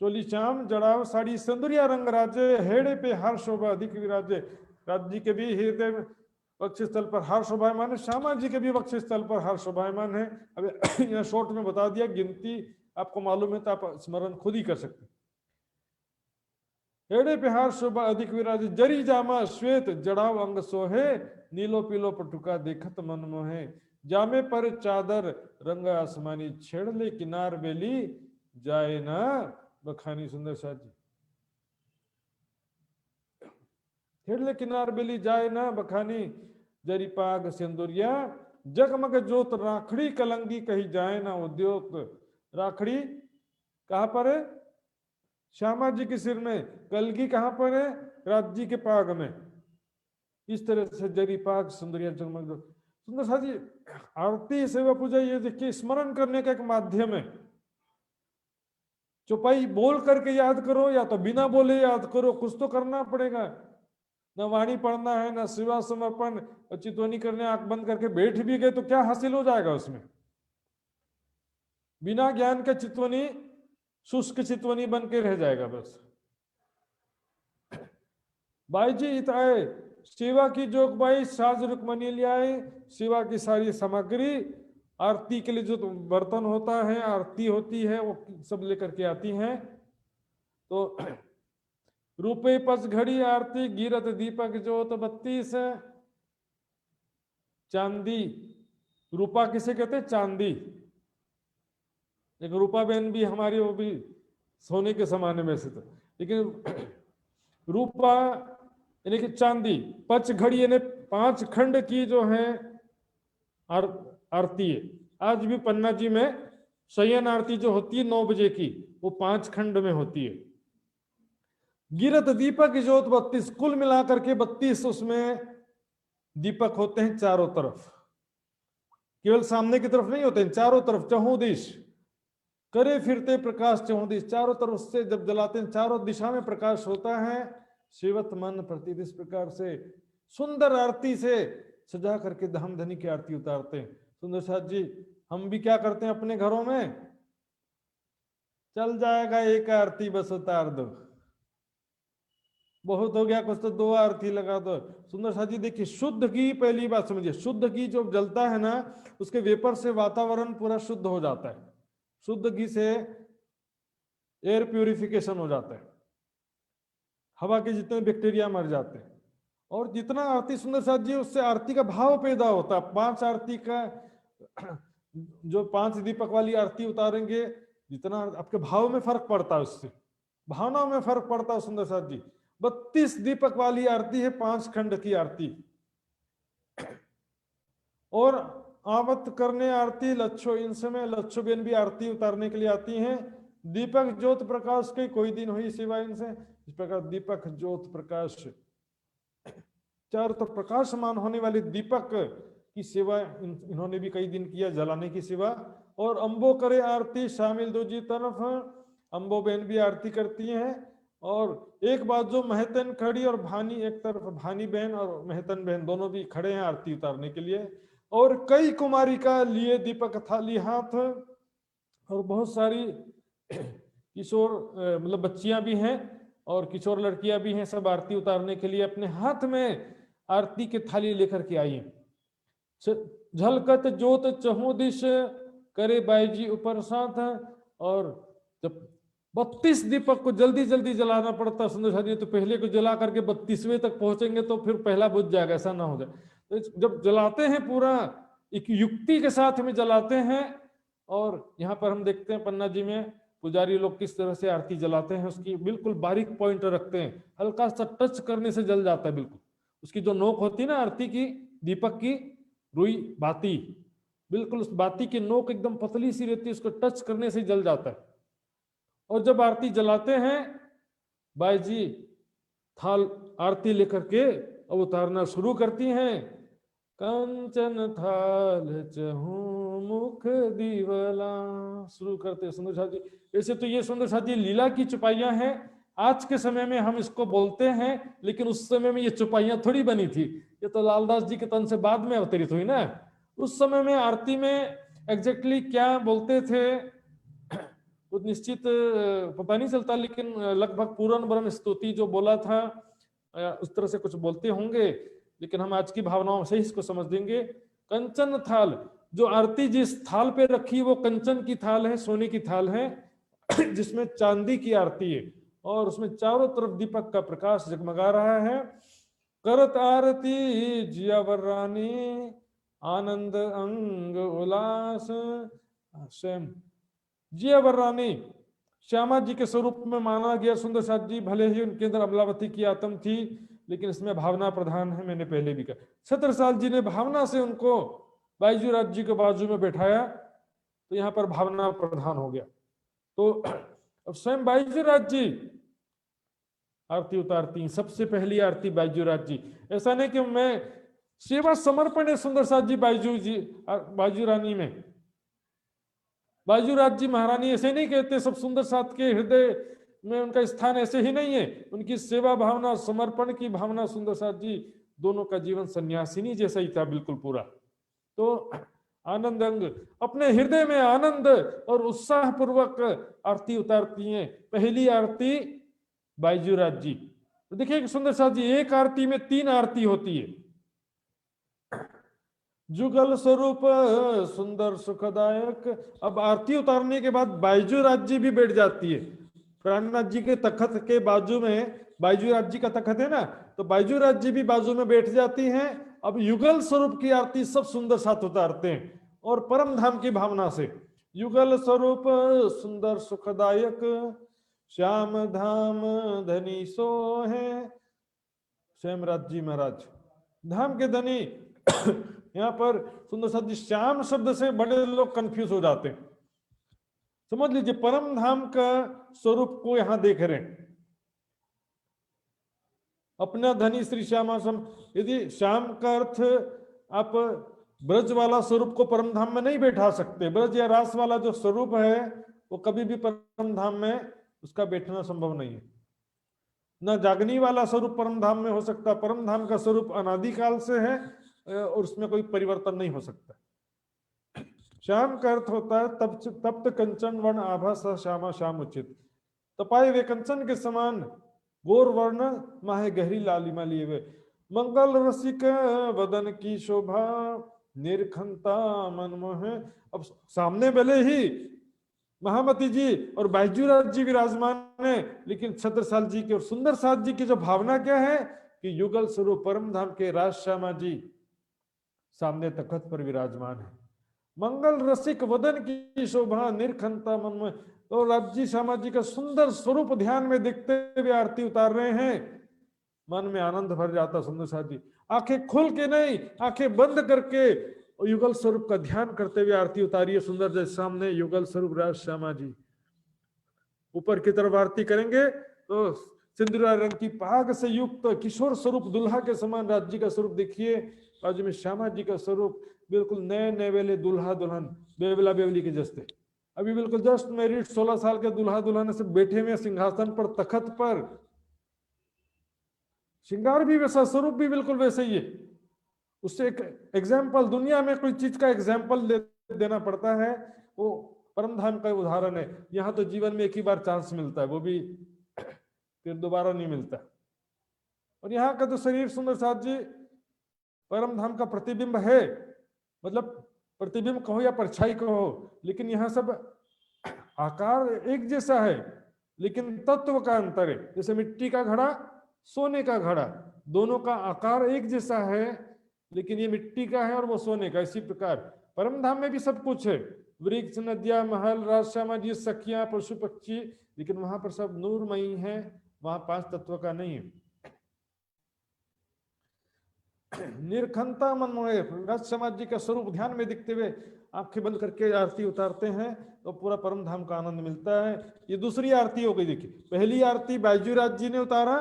चोली श्याम जड़ाव साड़ी सिंदूरिया रंग राज्य, हेड़े पे हर शोभा अधिक विराजे, राज्य के भी हृदय वक्षस्थल पर हर शोभायमान है, श्यामा जी के भी वक्षस्थल पर हर शोभायमान है। अब यहाँ शॉर्ट में बता दिया, गिनती आपको मालूम है तो आप स्मरण खुद ही कर सकते। हेड़े पे हर शोभा अधिक विराजे, जरी जामा श्वेत जड़ाव अंग सोहे, नीलो पीलो पटुका देखत मन मोहे, जामे पर चादर रंग आसमानी, छेड़ ले किनार बेली जाए ना बखानी। सुंदर साथ जी, छेड़ ले किनार बेली जाए ना बखानी, जरी पाग सिंदूरिया जगमग जोत, राखड़ी कलंगी कही जाए ना उद्योत। राखड़ी कहां पर है? श्यामा जी के सिर में। कलगी कहां पर है? राज्य के पाग में। इस तरह से जरी पाग सुंदरिया जगमग जोत। सुंदर साथ जी, आरती सेवा पूजा ये देखिए स्मरण करने का एक माध्यम है। चौपाई बोल करके याद करो या तो बिना बोले याद करो, कुछ तो करना पड़ेगा। न वाणी पढ़ना है, न सेवा समर्पण, चितवनी करने आंख बंद करके बैठ भी गए तो क्या हासिल हो जाएगा उसमें? बिना ज्ञान का चितवनी शुष्क चितवनी बन के रह जाएगा बस। भाई जी इताए सेवा की जोगबाई, साज रुकमनी ले आए, सेवा की सारी सामग्री, आरती के लिए जो बर्तन होता है, आरती होती है, वो सब लेकर के आती हैं। तो रुपये पच घड़ी आरती, गिरत दीपक जोत 32, चांदी, रूपा किसे कहते हैं? चांदी। एक रूपा बहन भी हमारी, वो भी सोने के समाने में से था, लेकिन रूपा यानी कि चांदी। पच घड़ी यानी 5 खंड की जो है आरती है। आज भी पन्ना जी में शयन आरती जो होती है 9 बजे की, वो 5 खंड में होती है। गिरत दीपक जोत 32, कुल मिलाकर के 32 उसमें दीपक होते हैं चारों तरफ, केवल सामने की तरफ नहीं होते हैं, चारों तरफ चहुदिश करे फिरते प्रकाश चहुदिश, चारों तरफ से जब जलाते हैं चारों दिशा में प्रकाश होता है। शिवत मन प्रति इस प्रकार से सुंदर आरती से सजा करके धाम धनी की आरती उतारते हैं। सुंदर साथ जी, हम भी क्या करते हैं अपने घरों में? चल जाएगा एक आरती बस उतार दो, बहुत हो गया, कुछ तो 2 आरती लगा दो। सुंदर साथ जी देखिए, शुद्ध घी, पहली बात समझिए, शुद्ध घी जो जलता है ना, उसके वेपर से वातावरण पूरा शुद्ध हो जाता है। शुद्ध घी से एयर प्यूरिफिकेशन हो जाता है, हवा के जितने बैक्टीरिया मर जाते हैं। और जितना आरती सुंदर साथ जी, उससे आरती का भाव पैदा होता है। 5 आरती का जो 5 दीपक वाली आरती उतारेंगे, जितना आपके भाव में फर्क पड़ता है, उससे भावनाओं में फर्क पड़ता है सुंदर साथ जी। 32 दीपक वाली आरती है, 5 खंड की आरती। और आवत करने आरती लच्छो, इन समय लच्छो बेन भी आरती उतारने के लिए आती हैं। दीपक ज्योत प्रकाश के कोई दिन हुई सिवा इनसे, इस प्रकार दीपक ज्योत प्रकाश, चारों तो प्रकाशमान होने वाले दीपक की सेवा इन्होंने भी कई दिन किया, जलाने की सेवा। और अम्बो करे आरती शामिल दूजी तरफ, अम्बो बहन भी आरती करती हैं। और एक बात जो महतन खड़ी और भानी एक तरफ, भानी बहन और महतन बहन दोनों भी खड़े हैं आरती उतारने के लिए। और कई कुमारी का लिए दीपक थाली हाथ, और बहुत सारी किशोर मतलब बच्चियां भी हैं और किशोर लड़कियां भी हैं, सब आरती उतारने के लिए अपने हाथ में आरती की थाली लेकर के आई। झलकत जोत चहु दिश करे बाईजी ऊपर साथ। और जब 32 दीपक को जल्दी जल्दी जलाना पड़ता सुंदर साथ जी, तो पहले को जला करके 32वें तक पहुंचेंगे तो फिर पहला बुझ जाएगा, ऐसा ना हो जाए। तो जब जलाते हैं पूरा एक युक्ति के साथ में जलाते हैं। और यहाँ पर हम देखते हैं पन्ना जी में पुजारी लोग किस तरह से आरती जलाते हैं, उसकी बिल्कुल बारीक पॉइंट रखते हैं, हल्का सा टच करने से जल जाता है बिल्कुल। उसकी जो नोक होती है ना आरती की, दीपक की रुई बाती, बिल्कुल उस बाती की नोक एकदम पतली सी रहती है, उसको टच करने से जल जाता है। और जब आरती जलाते हैं, बाई जी थाल आरती लेकर के अब उतारना शुरू करती हैं। कंचन थाल चहु मुख दीवला, शुरू करते सुंदर साथ जी। वैसे तो ये सुंदर साथ जी लीला की चुपाइयां हैं, आज के समय में हम इसको बोलते हैं, लेकिन उस समय में ये चुपाइयां थोड़ी बनी थी, ये तो लालदास जी के तन से बाद में अवतरित हुई ना। उस समय में आरती में एग्जैक्टली क्या बोलते थे वो निश्चित पता नहीं चलता, लेकिन लगभग पूर्ण ब्रह्म स्तुति जो बोला था उस तरह से कुछ बोलते होंगे, लेकिन हम आज की भावनाओं से इसको समझ देंगे। कंचन थाल, जो आरती जिस थाल पे रखी वो कंचन की थाल है, सोने की थाल है, जिसमें चांदी की आरती है, और उसमें चारों तरफ दीपक का प्रकाश जगमगा रहा है। करत आरती जियावर रानी आनंद अंग उल्लास, स्वयं जियावर रानी श्यामा जी के स्वरूप में माना गया सुंदर साथ जी। भले ही उनके अंदर अमलावती की आत्म थी, लेकिन इसमें भावना प्रधान है, मैंने पहले भी कहा। छत्रसाल जी ने भावना से उनको बाईजूराज जी के बाजू में बैठाया, तो यहाँ पर भावना प्रधान हो गया। तो अब स्वयं बाईजूराज जी आरती उतारती, सबसे पहली आरती बाईजूराज जी। ऐसा नहीं कि मैं सेवा समर्पण है सुंदर साथ जी बाईजू रानी में, बाईजूराज जी महारानी ऐसे नहीं कहते, सब सुंदर साथ के हृदय में उनका स्थान ऐसे ही नहीं है। उनकी सेवा भावना, समर्पण की भावना, सुंदर साथ जी दोनों का जीवन सन्यासिनी जैसा ही था बिल्कुल पूरा। तो आनंद अंग, अपने हृदय में आनंद और उत्साह पूर्वक आरती उतारती हैं। पहली आरती बाईजूराज जी। तो देखिए सुंदर साथ जी, एक आरती में 3 आरती होती है। जुगल स्वरूप सुंदर सुखदायक। अब आरती उतारने के बाद बाईजूराज जी भी बैठ जाती है। प्राणनाथ जी के तखत के बाजू में बाईजूराज जी का तखत है ना, तो बाईजूराज जी भी बाजू में बैठ जाती हैं। अब युगल स्वरूप की आरती सब सुंदर साथ उतारते हैं, और परम धाम की भावना से युगल स्वरूप सुंदर सुखदायक श्याम धाम धनी सो है। श्यामराज जी महाराज धाम के धनी। यहाँ पर सुंदर साथ जी श्याम शब्द से बड़े लोग कंफ्यूज हो जाते हैं। समझ लीजिए परम धाम का स्वरूप को यहां देख रहे हैं, अपना धनी श्री श्यामा सम। यदि श्याम का अर्थ आप ब्रज वाला स्वरूप को परम धाम में नहीं बैठा सकते, ब्रज या रास वाला जो स्वरूप है वो कभी भी परम धाम में उसका बैठना संभव नहीं है। न जागनी वाला स्वरूप परम धाम में हो सकता, परम धाम का स्वरूप अनादिकाल से है और उसमें कोई परिवर्तन नहीं हो सकता। श्याम का अर्थ होता है तप्त कंचन वर्ण आभा स श्यामा श्याम उचित। तपाए वे कंचन के समान गोर वर्ण माहे गहरी लालिमा लिए हुए, मंगल रसिक वदन की शोभा निर्खंता मनमोह। अब सामने भले ही महामती जी और बाईजूराज जी विराजमान है, लेकिन छत्रसाल जी की और सुंदर साथ जी की जो भावना क्या है कि युगल स्वरूप परम धाम के राज श्यामा जी सामने तखत पर विराजमान है। मंगल रसिक वदन की शोभा निरखंता मन में। तो राज्य श्यामा जी का सुंदर स्वरूप ध्यान में देखते हुए आरती उतार रहे हैं, मन में आनंद भर जाता। सुंदर साथ जी आंखें खोल के नहीं, आंखें बंद करके युगल स्वरूप का ध्यान करते हुए आरती उतारिए। सुंदर जैसे सामने युगल स्वरूप राज श्यामा जी ऊपर की तरफ आरती करेंगे तो सिंदूरा रंग की पाग से युक्त किशोर स्वरूप दुल्हा के समान राज्य का स्वरूप देखिए। बाजू में श्यामा जी का स्वरूप बिल्कुल नए नवेले दुल्हा दुल्हन, बेवला बेवली के जैसे। अभी बिल्कुल जस्ट मैरिड 16 साल के दुल्हा दुल्हन से बैठे हुए सिंहासन पर, तखत पर। श्रृंगार भी वैसा, स्वरूप भी बिल्कुल वैसे ही है। उससे एक एग्जाम्पल, दुनिया में कोई चीज का एग्जाम्पल देना पड़ता है, वो परम धाम का उदाहरण है। यहाँ तो जीवन में एक ही बार चांस मिलता है, वो भी फिर दोबारा नहीं मिलता। और यहाँ का तो शरीर सुंदर साथ जी परम धाम का प्रतिबिंब है, मतलब प्रतिबिंब कहो या परछाई कहो, लेकिन यहाँ सब आकार एक जैसा है, लेकिन तत्व का अंतर है। जैसे मिट्टी का घड़ा, सोने का घड़ा, दोनों का आकार एक जैसा है, लेकिन ये मिट्टी का है और वो सोने का। इसी प्रकार परम धाम में भी सब कुछ है, वृक्ष, नदियां, महल, राजश्यामा जी, सखियां, पशु पक्षी, लेकिन वहां पर सब नूरमयी है, वहां 5 तत्व का नहीं है। निरखंता मनमोहे राज समाज जी का स्वरूप ध्यान में दिखते हुए आंखें बंद करके आरती उतारते हैं तो पूरा परम धाम का आनंद मिलता है। ये दूसरी आरती हो गई। देखिए, पहली आरती बैजूराज जी ने उतारा,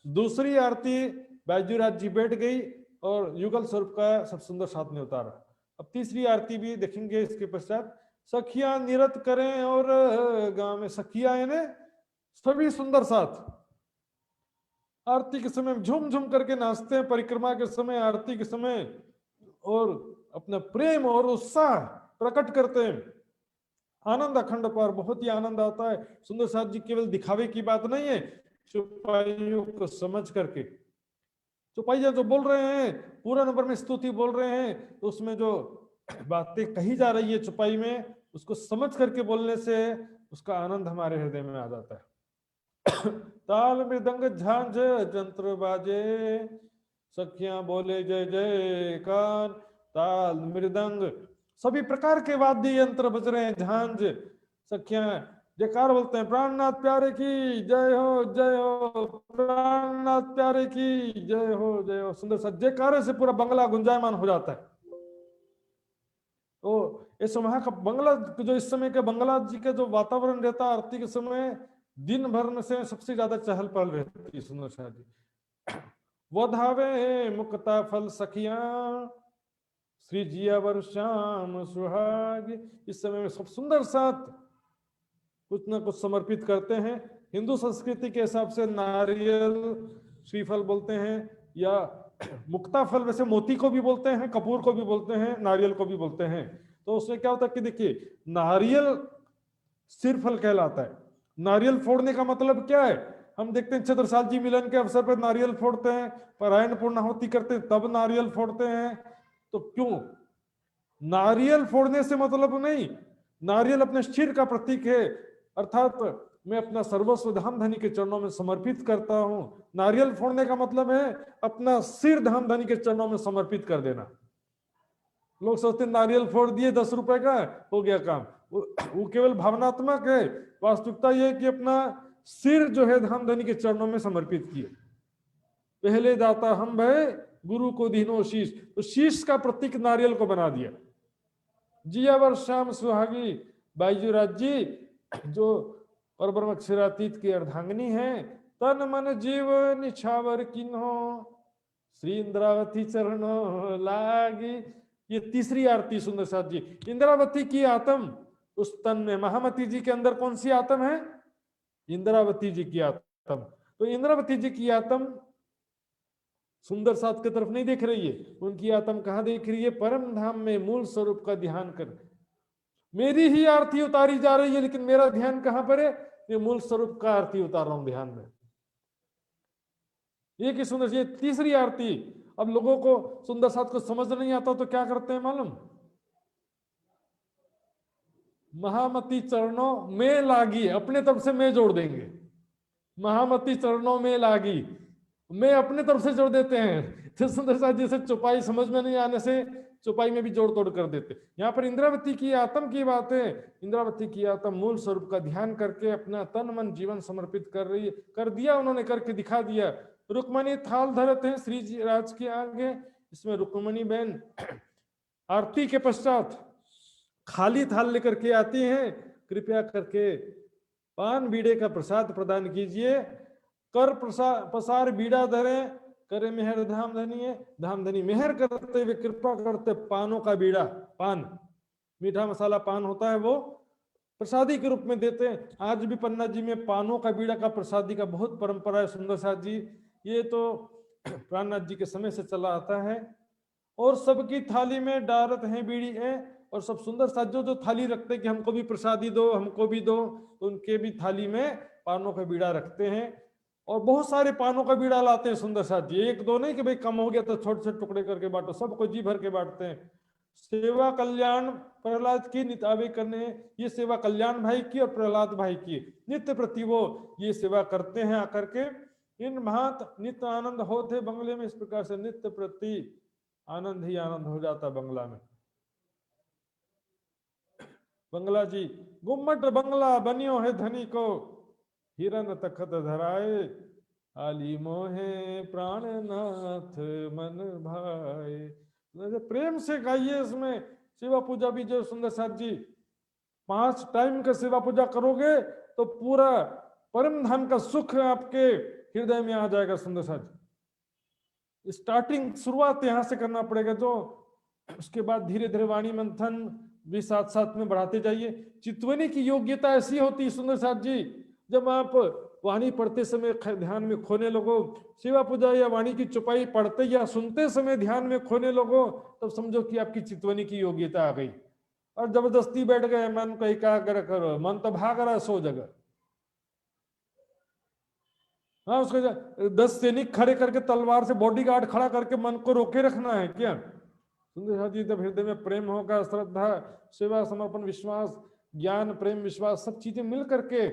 दूसरी आरती बैजूराज जी बैठ गई और युगल स्वरूप का सब सुंदर साथ में उतारा। अब तीसरी आरती भी देखेंगे इसके पश्चात। सखियां निरत करें और गांव में सखियां यानी सभी सुंदर साथ आरती के समय झूम झूम करके नाचते हैं, परिक्रमा के समय, आरती के समय, और अपना प्रेम और उत्साह प्रकट करते हैं। आनंद अखंड पर, बहुत ही आनंद आता है। सुंदर साथ जी केवल दिखावे की बात नहीं है, चौपाइयों को समझ करके, चौपाइया जो बोल रहे हैं पूरा नंबर में स्तुति बोल रहे हैं, तो उसमें जो बातें कही जा रही है चौपाई में, उसको समझ करके बोलने से उसका आनंद हमारे हृदय में आ जाता है। ताल मृदंग झांझ जंत्र बाजे, सखियां बोले जय जयकार। ताल मृदंग सभी प्रकार के वाद्य यंत्र बज रहे हैं, झांझ, सखियां जयकार बोलते हैं, प्राणनाथ प्यारे की जय हो, जय हो, प्राणनाथ प्यारे की जय हो, जय हो। सुंदर सा जयकारे से पूरा बंगला गुंजायमान हो जाता है। तो इस वहां का बंगला, जो इस समय के बंगला जी का जो वातावरण रहता है आरती के समय, दिन भर में से सबसे ज्यादा चहल पहल रहती है। सुंदर शाह जी वधावे मुक्ता फल सखिया, श्री जियावर श्याम सुहाग। इस समय में सब सुंदर साथ कुछ ना कुछ समर्पित करते हैं। हिंदू संस्कृति के हिसाब से नारियल, श्रीफल बोलते हैं, या मुक्ता फल वैसे मोती को भी बोलते हैं, कपूर को भी बोलते हैं, नारियल को भी बोलते हैं। तो उसमें क्या होता है कि देखिए, नारियल सिर फल कहलाता है। नारियल फोड़ने का मतलब क्या है? हम देखते हैं छत्रसाल जी मिलन के अवसर पर नारियल फोड़ते हैं, पारायण पूर्णाहुति करते हैं तब नारियल फोड़ते हैं। तो क्यों? नारियल फोड़ने से मतलब नहीं, नारियल अपने सिर का प्रतीक है, अर्थात मैं अपना सर्वस्व धाम धनी के चरणों में समर्पित करता हूं। नारियल फोड़ने का मतलब है अपना सिर धाम धनी के चरणों में समर्पित कर देना। लोग सोचते हैं नारियल फोड़ दिए 10 रुपए का हो गया काम, वो केवल भावनात्मक है। वास्तविकता यह है कि अपना सिर जो है धाम धनी के चरणों में समर्पित किए। पहले दाता हम भय गुरु को दीनो शीश, तो शीश का प्रतीक नारियल को बना दिया। जियावर श्याम सुहागी बैजूराज जी जो परब्रह्म अक्षरातीत की अर्धांगिनी है, तन मन जीव निछावर किन्हो, श्री इंद्रावती चरणों लागी। ये तीसरी आरती सुंदर साथ जी। इंद्रावती की आत्म उस तन में, महामती जी के अंदर कौन सी आत्म है? इंद्रावती जी की आत्म। तो इंद्रावती जी की आत्म सुंदर साथ की तरफ नहीं देख रही है, उनकी आत्म कहां देख रही है? परम धाम में मूल स्वरूप का ध्यान कर। मेरी ही आरती उतारी जा रही है, लेकिन मेरा ध्यान कहां पर है? ये मूल स्वरूप का आरती उतार रहा हूं ध्यान में। ये की सुंदर, ये तीसरी आरती। अब लोगों को सुंदर साथ को समझ नहीं आता तो क्या करते हैं मालूम? महामती चरणों में लागी, अपने तरफ से मैं जोड़ देंगे। महामती चरणों में लागी, मैं अपने तरफ से जोड़ देते हैं। तो सुंदर साथ जैसे चौपाई समझ में नहीं आने से चौपाई में भी जोड़ तोड़ कर देते। यहाँ पर इंद्रावती की आत्म की बात है। इंद्रावती की आत्म मूल स्वरूप का ध्यान करके अपना तन मन जीवन समर्पित कर दिया उन्होंने, करके दिखा दिया। रुक्मणी थाल धरते हैं श्री जी राज के आगे। इसमें रुक्मणी बहन आरती के पश्चात खाली थाल लेकर के आती हैं। कृपया करके पान बीड़े का प्रसाद प्रदान कीजिए। कर पसार बीड़ा धरे, करे मेहर धाम धनी है। धाम धनी मेहर करते हुए कृपा करते पानों का बीड़ा, पान मीठा मसाला पान होता है, वो प्रसादी के रूप में देते हैं। आज भी पन्ना जी में पानों का बीड़ा का प्रसादी का बहुत परंपरा है सुंदर साथ जी। ये तो प्राणनाथ जी के समय से चला आता है। और सबकी थाली में डारत है बीड़ी है, और सब सुंदर साथ जो थाली रखते हैं कि हमको भी प्रसादी दो, हमको भी दो, तो उनके भी थाली में पानों का बीड़ा रखते हैं। और बहुत सारे पानों का बीड़ा लाते हैं सुंदर साथ जी, एक दो नहीं कि भाई कम हो गया तो छोटे छोटे टुकड़े करके बांटो, सबको जी भर के बांटते हैं। सेवा कल्याण प्रहलाद की निताबे करने, ये सेवा कल्याण भाई की और प्रहलाद भाई की नित्य प्रति वो ये सेवा करते हैं आकर के। इन महत नित्य आनंद होते बंगले में। इस प्रकार से नित्य प्रति आनंद ही आनंद हो जाता बंगला में। बंगला जी गुम्मट बंगला बनियो है धनी को, हिरन तखत धराए, आली मोहे प्राणनाथ मन भाए। प्रेम से गाइए। इसमें सेवा पूजा भी जो सुंदर साथ जी 5 टाइम का सेवा पूजा करोगे तो पूरा परम धाम का सुख आपके हृदय में आ जाएगा सुंदर साथ जी। स्टार्टिंग शुरुआत यहां से करना पड़ेगा, जो उसके बाद धीरे धीरे वाणी मंथन भी साथ साथ में बढ़ाते जाइए। चितवनी की योग्यता ऐसी होती है सुंदर साथ जी, जब आप वाणी पढ़ते समय ध्यान में खोने लगो, सेवा पूजा या वाणी की चौपाई पढ़ते या सुनते समय ध्यान में खोने लगो, तब समझो कि आपकी चितवनी की योग्यता आ गई। और जबरदस्ती बैठ गए मन को एकाग्र करो, मन तो भाग रहा 100 जगह। हाँ, उसको 10 सैनिक खड़े करके तलवार से बॉडीगार्ड खड़ा करके मन को रोके रखना है क्या? सुंदर साथ जी, जब हृदय में प्रेम होगा, श्रद्धा, सेवा, समर्पण, विश्वास, ज्ञान, प्रेम, विश्वास, सब चीजें मिल करके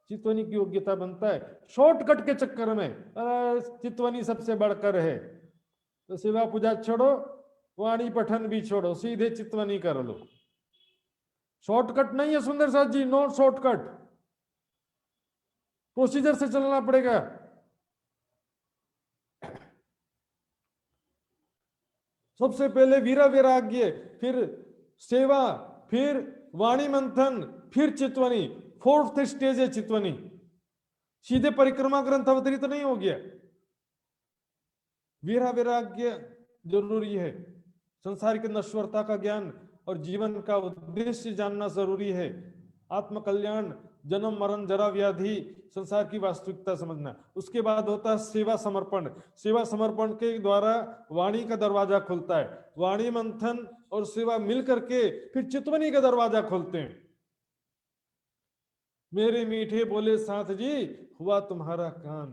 चितवनी की योग्यता बनता है। शॉर्टकट के चक्कर में चितवनी सबसे बढ़कर है, तो सेवा पूजा छोड़ो, वाणी पठन भी छोड़ो, सीधे चितवनी कर लो। शॉर्टकट नहीं है सुंदर साथ जी, नो शॉर्टकट, प्रोसीजर से चलना पड़ेगा। सबसे पहले वीरा वैराग्य, फिर सेवा, फिर वाणी मंथन, फिर चितवनी। 4th स्टेज है चितवनी। सीधे परिक्रमा ग्रंथ अवतरित तो नहीं हो गया। वीरा वैराग्य जरूरी है, संसार की नश्वरता का ज्ञान और जीवन का उद्देश्य जानना जरूरी है। आत्म कल्याण, जन्म मरण जरा व्याधि, संसार की वास्तविकता समझना। उसके बाद होता है सेवा समर्पण। सेवा समर्पण के द्वारा वाणी का दरवाजा खुलता है। वाणी मंथन और सेवा मिल करके फिर चितवनी का दरवाजा खोलते हैं। मेरे मीठे बोले साथ जी, हुआ तुम्हारा काम,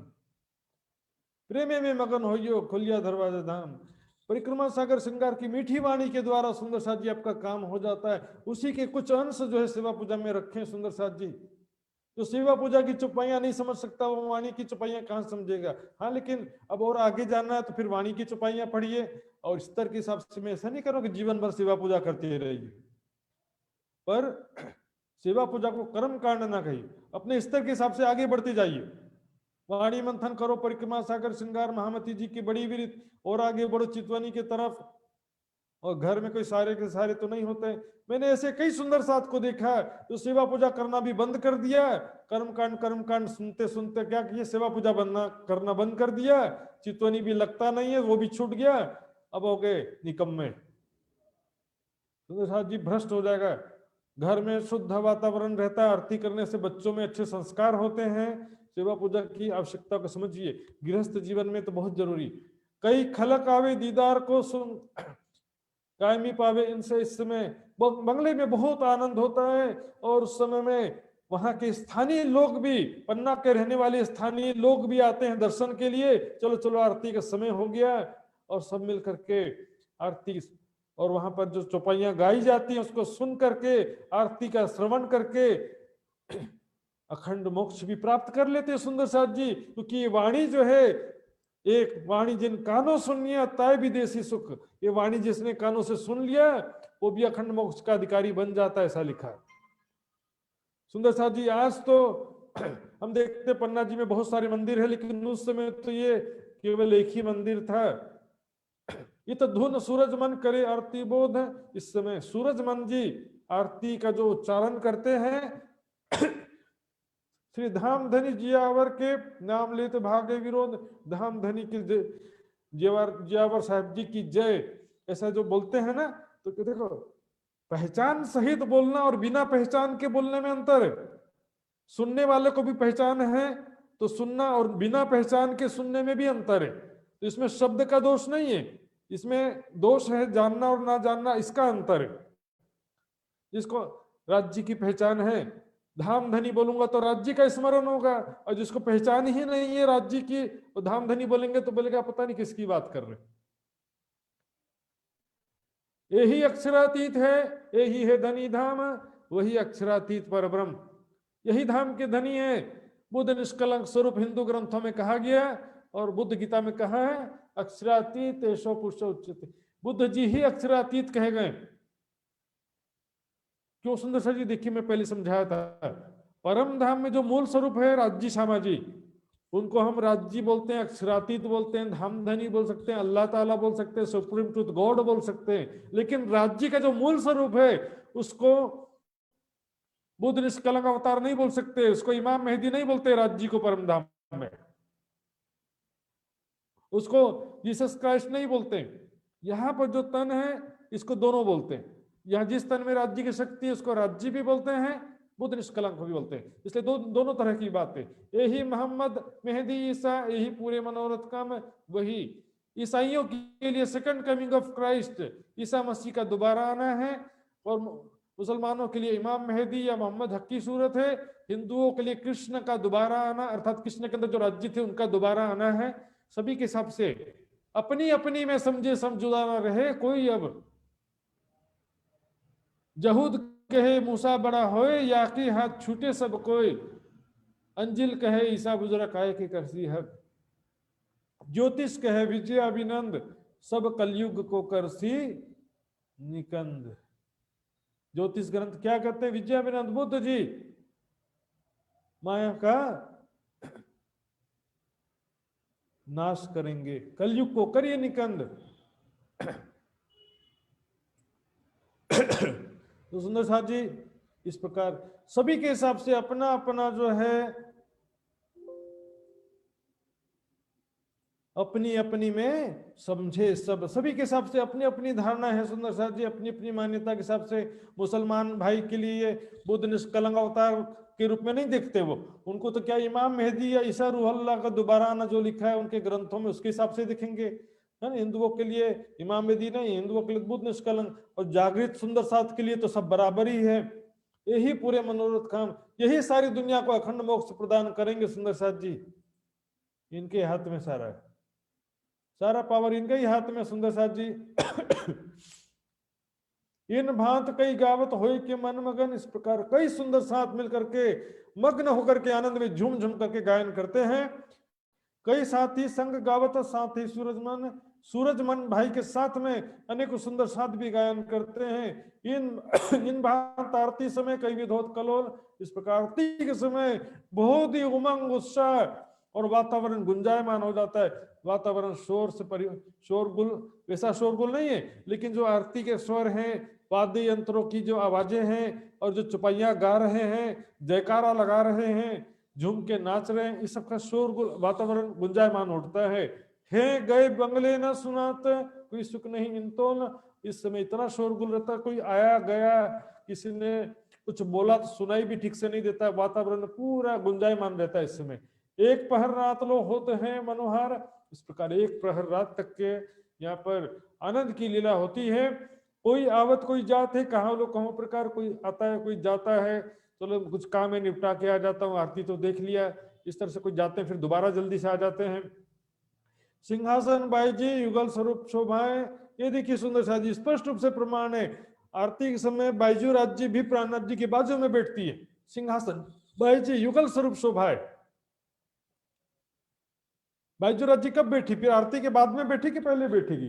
प्रेमे में मगन होइयो, खुलिया दरवाजा धाम। परिक्रमा सागर श्रृंगार की मीठी वाणी के द्वारा सुंदर साथ जी आपका काम हो जाता है। उसी के कुछ अंश जो है सेवा पूजा में रखें सुंदर साथ जी। जो सेवा पूजा की चौपाइयां नहीं समझ सकता, वो वाणी की चौपाइयां कहां समझेगा। हाँ, लेकिन अब और आगे जाना है तो फिर वाणी की चौपाइयां पढ़िए, और स्तर के हिसाब से मैं ऐसा नहीं करूँ कि जीवन भर सेवा पूजा करती रहेगी, पर सेवा पूजा को कर्म कांड ना कहिए, अपने स्तर के हिसाब से आगे बढ़ते जाइए। वाणी मंथन करो, परिक्रमा सागर श्रृंगार महामती जी की बड़ी विरित, और आगे बढ़ो चितवनी की तरफ। और घर में कोई सारे के सारे तो नहीं होते। मैंने ऐसे कई सुंदर साथ को देखा है जो सेवा पूजा करना भी बंद कर दिया, कर्म कांड सुनते सुनते क्या किए, सेवा पूजा करना बंद कर दिया, चितवनी भी लगता नहीं है, वो भी छूट गया, अब हो गए निकम्मे। सुंदर साथ जी भ्रष्ट हो जाएगा। घर में शुद्ध वातावरण रहता है, आरती करने से बच्चों में अच्छे संस्कार होते हैं। सेवा पूजा की आवश्यकता को समझिए। गृहस्थ जीवन में तो बहुत जरूरी। कई खलक आवे दीदार को सुन कायमी पावे, इनसे इस समय बंगले में बहुत आनंद होता है। और उस समय में वहां के स्थानीय लोग भी, पन्ना के रहने वाले स्थानीय लोग भी आते हैं दर्शन के लिए। चलो चलो आरती का समय हो गया, और सब मिल करके आरती, और वहां पर जो चौपाइयां गाई जाती हैं उसको सुन करके, आरती का श्रवण करके अखंड मोक्ष भी प्राप्त कर लेते हैं सुंदर साथ जी। क्योंकि ये वाणी जो है एक वाणी जिन कानों सुनिए तय विदेशी सुख, ये वाणी जिसने कानों से सुन लिया वो भी अखंड मोक्ष का अधिकारी बन जाता है, ऐसा लिखा है। सुंदर साथ जी, आज तो हम देखते पन्ना जी में बहुत सारे मंदिर है, लेकिन उस समय तो ये केवल एक ही मंदिर था। ये तो धुन सूरज मन करे आरती बोध। इस समय सूरज मन जी आरती का जो उच्चारण करते हैं, श्री धाम धनी जियावर के नाम लेते भागे विरोध, धाम धनी की जियावर साहब जी की जय, ऐसा जो बोलते हैं ना, तो देखो पहचान सहित बोलना और बिना पहचान के बोलने में अंतर है। सुनने वाले को भी पहचान है तो सुनना, और बिना पहचान के सुनने में भी अंतर है। तो इसमें शब्द का दोष नहीं है, इसमें दोष है जानना और ना जानना, इसका अंतर है। जिसको राज्य की पहचान है, धाम धनी बोलूंगा तो राज्य का स्मरण होगा, और जिसको पहचान ही नहीं है राज्य की, वो धाम धनी बोलेंगे तो बोलेगा पता नहीं किसकी बात कर रहे। यही अक्षरातीत है, यही है धनी धाम, वही अक्षरातीत पर ब्रह्म, यही धाम के धनी है। बुद्ध निष्कलंक स्वरूप हिंदू ग्रंथों में कहा गया, और बुद्ध गीता में कहा है अक्षरातीत ऐसो पुरुष उच्यते। बुद्ध जी ही अक्षरातीत कहे गए। क्यों सुंदर सर जी, देखिए मैं पहले समझाया था, परम धाम में जो मूल स्वरूप है राज्य सामाजी, उनको हम राज्य बोलते हैं, अक्षरातीत बोलते हैं, धाम धनी बोल सकते हैं, अल्लाह ताला बोल सकते हैं, सुप्रीम ट्रूथ गॉड बोल सकते हैं। लेकिन राज्य का जो मूल स्वरूप है उसको बुद्ध निष्कलंक अवतार नहीं बोल सकते, उसको इमाम मेहदी नहीं बोलते राज्य को परम धाम में, उसको जीसस क्राइस्ट नहीं बोलते। यहाँ पर जो तन है इसको दोनों बोलते हैं। यहाँ जिस तन में राज्य की शक्ति है उसको राज्य भी बोलते हैं, बुद्ध निष्कलंक भी बोलते हैं। इसलिए दोनों तरह की बात है। यही मोहम्मद मेहदी ईसा, यही पूरे मनोरथ काम, वही ईसाइयों के लिए second coming of Christ, Isa Masih का दोबारा आना है, और मुसलमानों के लिए इमाम मेहदी या मोहम्मद हक की सूरत है, हिंदुओं के लिए कृष्ण का दोबारा आना, अर्थात कृष्ण के अंदर जो राज्य थे उनका दोबारा आना है। सभी के हिसाब से अपनी अपनी में समझे समझुदा ना रहे कोई। अब जहूद कहे मूसा बड़ा होए, या कि हाथ छूटे सब कोई, अंजिल कहे ईसा बुजुर्ग आए की करसी हक, ज्योतिष कहे विजय अभिनंद, सब कलयुग को करसी निकंद। ज्योतिष ग्रंथ क्या कहते हैं? विजय अभिनंद बुद्ध जी माया का नाश करेंगे, कलयुग को करिए निकंद। तो सुंदर साथ जी, इस प्रकार सभी के हिसाब से अपना अपना जो है, अपनी अपनी में समझे, सभी के हिसाब से अपनी अपनी धारणा है। सुंदर साथ जी अपनी अपनी मान्यता के हिसाब से मुसलमान भाई के लिए बुद्ध निष्कलंक अवतार के रूप में नहीं देखते वो, उनको तो क्या इमाम मेहदी या ईसा रूहुल्लाह का दोबारा आना जो लिखा है उनके ग्रंथों में उसके हिसाब से दिखेंगे, है ना। हिंदुओं के लिए इमाम मेहदी नहीं, हिंदुओं के लिए बुद्ध निष्कलंक, और जागृत सुंदर साथ के लिए तो सब बराबर ही है। यही पूरे मनोरथ काम, यही सारी दुनिया को अखंड मोक्ष प्रदान करेंगे। सुंदर साथ जी इनके हाथ में सारा है, सारा पावर इनके ही हाथ में। सुंदर साथ जी इन भांत कई गावत होई के मन मगन, इस प्रकार कई सुंदर साथ मिलकर के मग्न होकर के आनंद में झूम झूम करके गायन करते हैं। कई साथी संग गावत साथी सूरज मन भाई के साथ में अनेक सुंदर साथ भी गायन करते हैं। इन भांत आरती समय कई विधोत कलोल, इस प्रकार आरती के समय बहुत ही उमंग उत्साह और वातावरण गुंजायमान हो जाता है। वातावरण शोर से शोरगुल, वैसा शोरगुल नहीं है, लेकिन जो आरती के स्वर हैं, वाद्य यंत्रों की जो आवाजें हैं, और जो चुपैया गा रहे हैं, जयकारा लगा रहे हैं, झूम के नाच रहे हैं, इस सब का शोरगुल वातावरण गुंजायमान उठता है। गए बंगले न सुनात कोई सुख नहीं इंतोल, इस समय इतना शोरगुल रहता है, कोई आया गया, किसी ने कुछ बोला तो सुनाई भी ठीक से नहीं देता है, वातावरण पूरा गुंजायमान रहता है। इस समय एक पहर रात लो होते हैं मनोहर, इस प्रकार एक प्रहर रात तक के यहाँ पर आनंद की लीला होती है। कोई आवत कोई जात है, कहाँ लोग कहाँ प्रकार, कोई आता है कोई जाता है, तो लोग कुछ काम है निपटा के आ जाता हूँ, आरती तो देख लिया, इस तरह से कुछ जाते हैं फिर दोबारा जल्दी से आ जाते हैं। सिंहासन बाई जी युगल स्वरूप शोभाएं, ये देखिए सुंदर सा जी स्पष्ट रूप से प्रमाण है। आरती के समय बाईजू राज्य भी प्राणनाथ जी के बाजू में बैठती है। सिंहासन बाई जी युगल स्वरूप शोभाए, बाईजोरा जी कब बैठी, फिर आरती के बाद में बैठी कि पहले बैठेगी?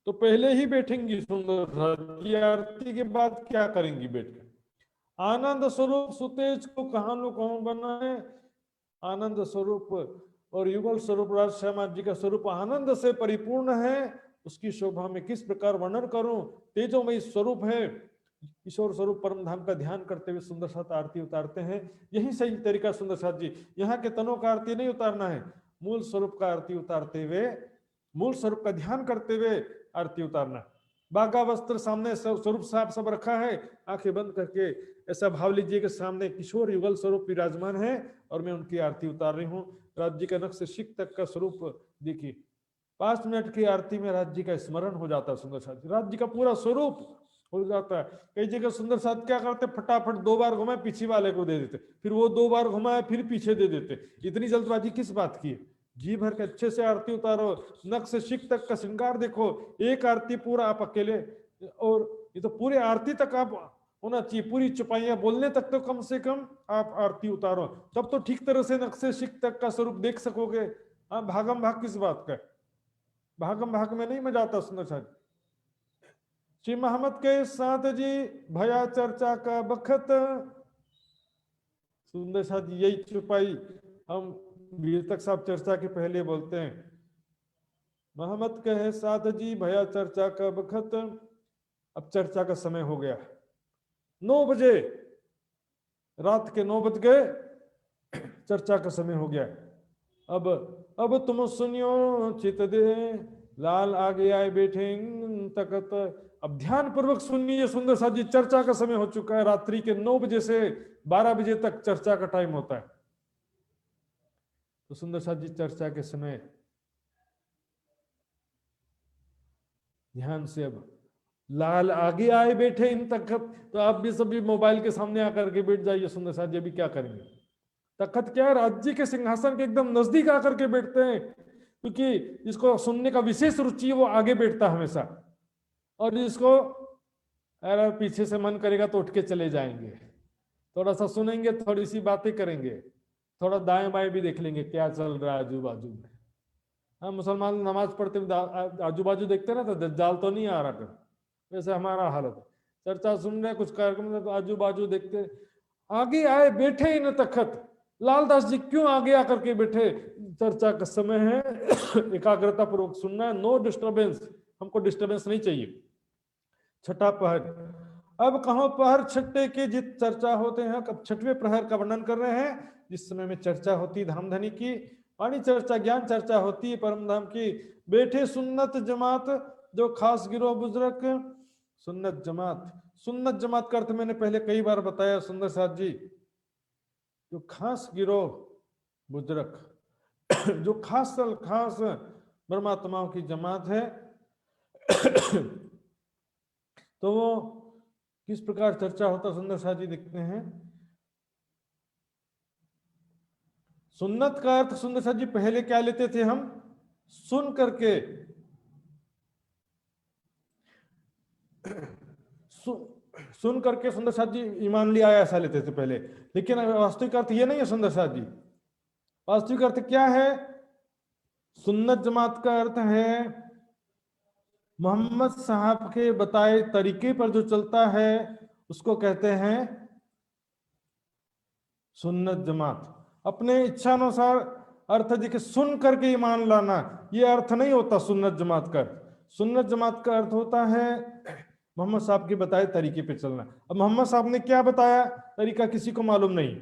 तो पहले ही बैठेंगी सुंदर जी, आरती के बाद क्या करेंगी बैठ कर? आनंद स्वरूप सुतेज को कहां कौन बनाए? आनंद स्वरूप और युगल स्वरूप राज श्यामा जी का स्वरूप आनंद से परिपूर्ण है, उसकी शोभा में किस प्रकार वर्णन करूं? तेजोमय स्वरूप है, ईश्वर स्वरूप परम धाम का ध्यान करते हुए सुंदर साथ आरती उतारते हैं। यही सही तरीका सुंदर साथ जी, यहाँ के तनों का आरती नहीं उतारना है, मूल स्वरूप का आरती उतारते हुए, मूल स्वरूप का ध्यान करते हुए आरती उतारना। बागा वस्त्र सामने स्वरूप साफ सब रखा है, आंखें बंद करके ऐसा भाव लीजिए कि सामने किशोर युगल स्वरूप विराजमान है और मैं उनकी आरती उतार रही हूँ। राज्य का नक्श शिख तक का स्वरूप देखिए, 5 मिनट की आरती में राज्य का स्मरण हो जाता है सुंदर साथ, राज्य का पूरा स्वरूप हो जाता है। कई जगह सुंदर साथ क्या करते, फटाफट 2 बार घुमाए पीछे वाले को दे देते, फिर वो 2 बार घुमाए फिर पीछे दे देते। इतनी जल्दबाजी किस बात की है? जी भर के अच्छे से आरती उतारो, नख से शिख तक का श्रृंगार देखो। एक आरती पूरा आप अकेले, और ये तो पूरी आरती तक आप होना चाहिए, पूरी चुपाइयां बोलने तक तो कम से कम आप आरती उतारो, तब तो ठीक तरह से नख से शिख तक का स्वरूप देख सकोगे। हाँ, भागम भाग किस बात का? भागम भाग में नहीं मजा आता सुंदर साथ। श्री मोहम्मद के साथ जी भया चर्चा का बखत, सुंदर साथ यही चुपाई हम वीर तक साहब चर्चा के पहले बोलते हैं। मोहम्मद के साथ जी भया चर्चा का बखत, अब चर्चा का समय हो गया, 9 बजे, रात के 9 बज गए, चर्चा का समय हो गया। अब तुम सुनियो चित दे, लाल आगे आए बैठे तकत। अब ध्यान पूर्वक सुनिए सुंदर साथ जी, चर्चा का समय हो चुका है। रात्रि के 9 बजे से 12 बजे तक चर्चा का टाइम होता है। तो सुंदर साथ जी चर्चा के समय ध्यान से, अब लाल आगे आए बैठे इन तखत, तो आप भी सभी मोबाइल के सामने आकर के बैठ जाइए सुंदर साथ जी। अभी क्या करेंगे? तखत क्या है? राज्य के सिंहासन के एकदम नजदीक आकर के बैठते हैं, क्योंकि इसको सुनने का विशेष रुचि है, वो आगे बैठता हमेशा। और जिसको अगर पीछे से मन करेगा तो उठ के चले जाएंगे, थोड़ा सा सुनेंगे, थोड़ी सी बातें करेंगे, थोड़ा दाएं बाएं भी देख लेंगे क्या चल रहा है आजू बाजू में। हाँ, मुसलमान नमाज पढ़ते आजू बाजू देखते ना, तो दज्जाल तो नहीं आ रहा कर, वैसे हमारा हालत है। चर्चा सुन रहे कुछ कार्यक्रम में तो आजू बाजू देखते, आगे आए बैठे इन तखत। लालदास जी क्यों आगे आकर के बैठे? चर्चा का समय है, एकाग्रता पूर्वक सुनना है, नो डिस्टर्बेंस, हमको डिस्टर्बेंस नहीं चाहिए। छठा पहर, अब कहो पहर छठे के जित चर्चा होते हैं। कब? छठवें प्रहर का वर्णन कर रहे हैं, जिस समय में चर्चा होती है धाम धनी की, वाणी चर्चा ज्ञान चर्चा होती है परम धाम की। बैठे सुन्नत जमात, जो खास गिरोह बुजुर्ग। सुन्नत जमात, सुन्नत जमात का अर्थ मैंने पहले कई बार बताया सुंदर साथ जी, जो खास गिरोह बुजुर्ग, जो खास ब्रह्मात्माओं की जमात है। तो वो किस प्रकार चर्चा होता सुंदर साथ जी देखते हैं। सुन्नत का अर्थ सुंदर साथ जी पहले क्या लेते थे हम? सुन करके, सुन करके सुंदर साथ जी ईमान लिया, ऐसा लेते थे पहले। लेकिन वास्तविक अर्थ ये नहीं है सुंदर साथ जी। वास्तविक अर्थ क्या है? सुन्नत जमात का अर्थ है मोहम्मद साहब के बताए तरीके पर जो चलता है, उसको कहते हैं सुन्नत जमात। अपने इच्छा अनुसार अर्थ जी के सुन करके ईमान लाना, ये अर्थ नहीं होता सुन्नत जमात का। सुन्नत जमात का अर्थ होता है मोहम्मद साहब के बताए तरीके पे चलना। अब मोहम्मद साहब ने क्या बताया तरीका किसी को मालूम नहीं।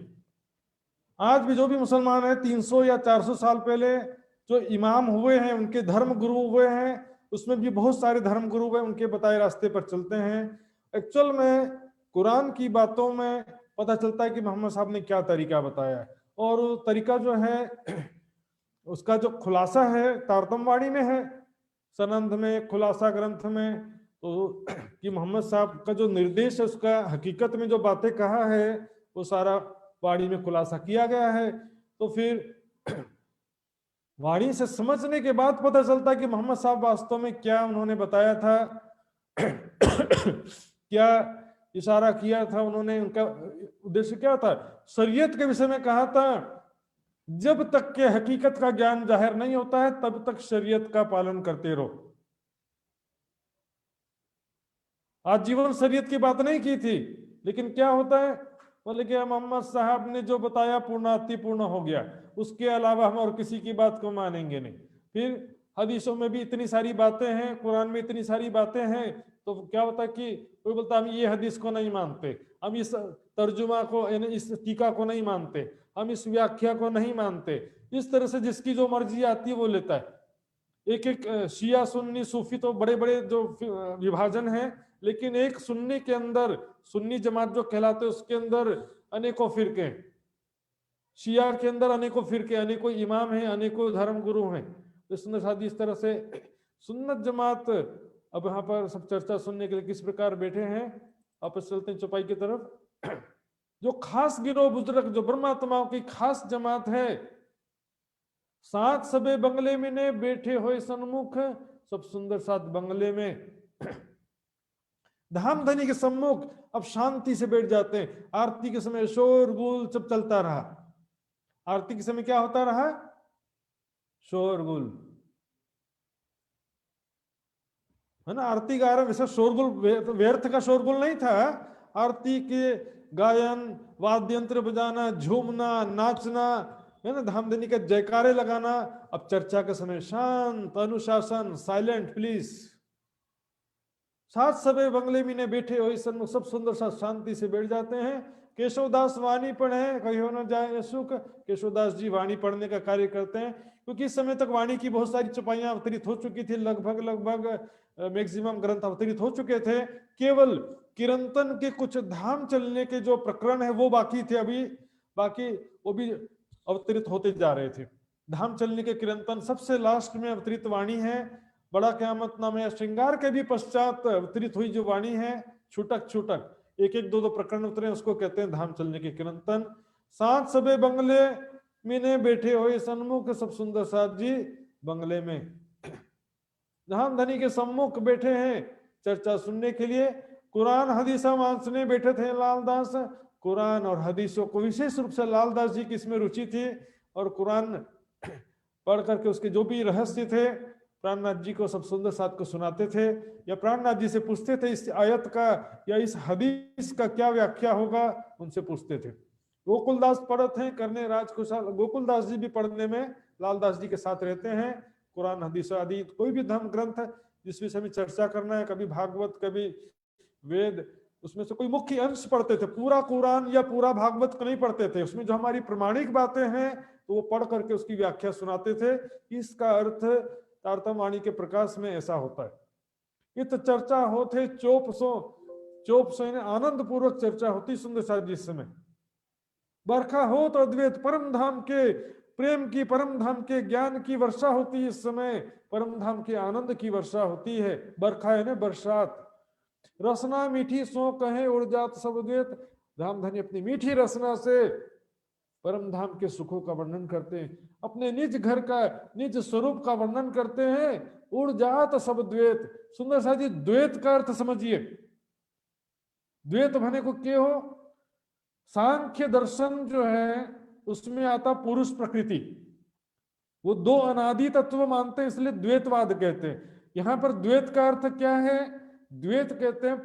आज भी जो भी मुसलमान है 300 या 400 साल पहले जो इमाम हुए हैं, उनके धर्म गुरु हुए हैं, उसमें भी बहुत सारे धर्म गुरु हुए, उनके बताए रास्ते पर चलते हैं। एक्चुअल में कुरान की बातों में पता चलता है कि मोहम्मद साहब ने क्या तरीका बताया है, और वो तरीका जो है उसका जो खुलासा है तारतमवाणी में है, सनंद में, खुलासा ग्रंथ में। तो कि मोहम्मद साहब का जो निर्देश है, उसका हकीकत में जो बातें कहा है, वो सारा वाणी में खुलासा किया गया है। तो फिर वाणी से समझने के बाद पता चलता है कि मोहम्मद साहब वास्तव में क्या उन्होंने बताया था, क्या इशारा किया था उन्होंने, उनका उद्देश्य क्या था। शरीयत के विषय में कहा था जब तक के हकीकत का ज्ञान जाहिर नहीं होता है तब तक शरीयत का पालन करते रहो। आजीवन शरीयत की बात नहीं की थी, लेकिन क्या होता है, बोले कि मोहम्मद साहब ने जो बताया पूर्णाति पूर्ण हो गया, उसके अलावा हम और किसी की बात को मानेंगे नहीं। फिर हदीसों में भी इतनी सारी बातें हैं, कुरान में इतनी सारी बातें हैं, तो क्या होता है कि कोई बोलता हम ये हदीस को नहीं मानते, हम इस तर्जुमा को यानी इस टीका को नहीं मानते, हम इस व्याख्या को नहीं मानते। इस तरह से जिसकी जो मर्जी आती है वो लेता है। एक एक शिया सुन्नी सूफी तो बड़े बड़े जो विभाजन हैं, लेकिन एक सुन्नी के अंदर, सुन्नी जमात जो कहलाते हैं उसके अंदर अनेकों फिरके, शिया के अंदर अनेकों फिरके, अनेकों इमाम हैं, अनेकों धर्म गुरु हैं। तो सुन्नत शादी इस तरह से सुन्नत जमात, अब यहाँ पर सब चर्चा सुनने के लिए किस प्रकार बैठे हैं, आपस चलते हैं चौपाई की तरफ। जो खास गिरोह बुजुर्ग, जो ब्रह्मात्माओं की खास जमात है, सात सबे बंगले में ने बैठे हुए सन्मुख, सब सुंदर सात बंगले में धाम धनी के सम्मुख अब शांति से बैठ जाते हैं। आरती के समय शोरगुल सब चलता रहा। आरती के समय क्या होता रहा? शोरगुल, है ना। आरती गा रहे, वैसा शोरगुल व्यर्थ का शोरगुल नहीं था। आरती के गायन, वाद्य यंत्र बजाना, झूमना, नाचना, है ना, धामधनी का जयकारे लगाना। अब चर्चा के समय शांत, अनुशासन, साइलेंट प्लीज। सात सबे बंगले में ने बैठे हो सन्मुख, सब सुंदर सा शांति से बैठ जाते हैं। केशवदास वाणी पढ़े, कहो न जाए सुख। केशवदास जी वाणी पढ़ने का कार्य करते हैं, क्योंकि इस समय तक वाणी की बहुत सारी चौपाइयां अवतरित हो चुकी थी, लगभग मैक्सिमम ग्रंथ अवतरित हो चुके थे। केवल किरंतन के कुछ धाम चलने के जो प्रकरण है वो बाकी थे अभी, बाकी वो भी अवतरित होते जा रहे थे। धाम चलने के किरंतन सबसे लास्ट में अवतरित वाणी है। बड़ा क़यामत नामे श्रृंगार के भी पश्चात अवतरित हुई जो वाणी है, छूटक छूटक एक एक दो दो प्रकरण उतरे, उसको कहते हैं धाम चलने के किरंतन। सात सबे बंगले में बैठे हुए सन्मुख, सब सुंदर साथ जी बंगले में धाम धनी के सम्मुख बैठे हैं चर्चा सुनने के लिए। कुरान हदीसा मानसने बैठे थे लालदास। कुरान और हदीसों को विशेष रूप से लालदास जी की इसमें रुचि थी, और कुरान पढ़ करके उसके जो भी रहस्य थे प्राणनाथ जी को, सब सुंदर साथ को सुनाते थे, या प्राणनाथ जी से पूछते थे इस आयत का या इस हदीस का क्या व्याख्या होगा, उनसे पूछते थे। गोकुलदास पढ़त हैं करने राजकुशल, गोकुलदास जी भी पढ़ने में लालदास जी के साथ रहते हैं। कुरान हदीस आदि कोई भी धर्म ग्रंथ जिस विषय में चर्चा करना है, कभी भागवत कभी वेद, उसमें से कोई मुख्य अंश पढ़ते थे। पूरा कुरान या पूरा भागवत को नहीं पढ़ते थे, उसमें जो हमारी प्रमाणिक बातें हैं तो वो पढ़ करके उसकी व्याख्या सुनाते थे। इसका अर्थ तारतम वाणी के प्रकाश में ऐसा होता है। इत चर्चा होते चोप सो आनंद पूर्वक चर्चा होती सुंदर साथ जिस समय बरखा हो तो अद्वैत परम धाम के प्रेम की, परम धाम के ज्ञान की वर्षा होती है। इस समय परम धाम के आनंद की वर्षा होती है। बरखा है ना, बरसात। रसना मीठी सो कहे उड़ जात सब द्वैत, धाम धनी अपनी मीठी रसना से परम धाम के सुखों का वर्णन करते हैं, अपने निज घर का, निज स्वरूप का वर्णन करते हैं। उड़ जात सब द्वैत। सुंदर सा जी द्वैत का अर्थ समझिए। द्वैत भने को क्या हो? सांख्य दर्शन जो है उसमें आता पुरुष प्रकृति, वो दो अनादि तत्व मानते हैं, इसलिए द्वैतवाद कहते हैं। यहां पर द्वैत का अर्थ क्या है? द्वैत कहते हैं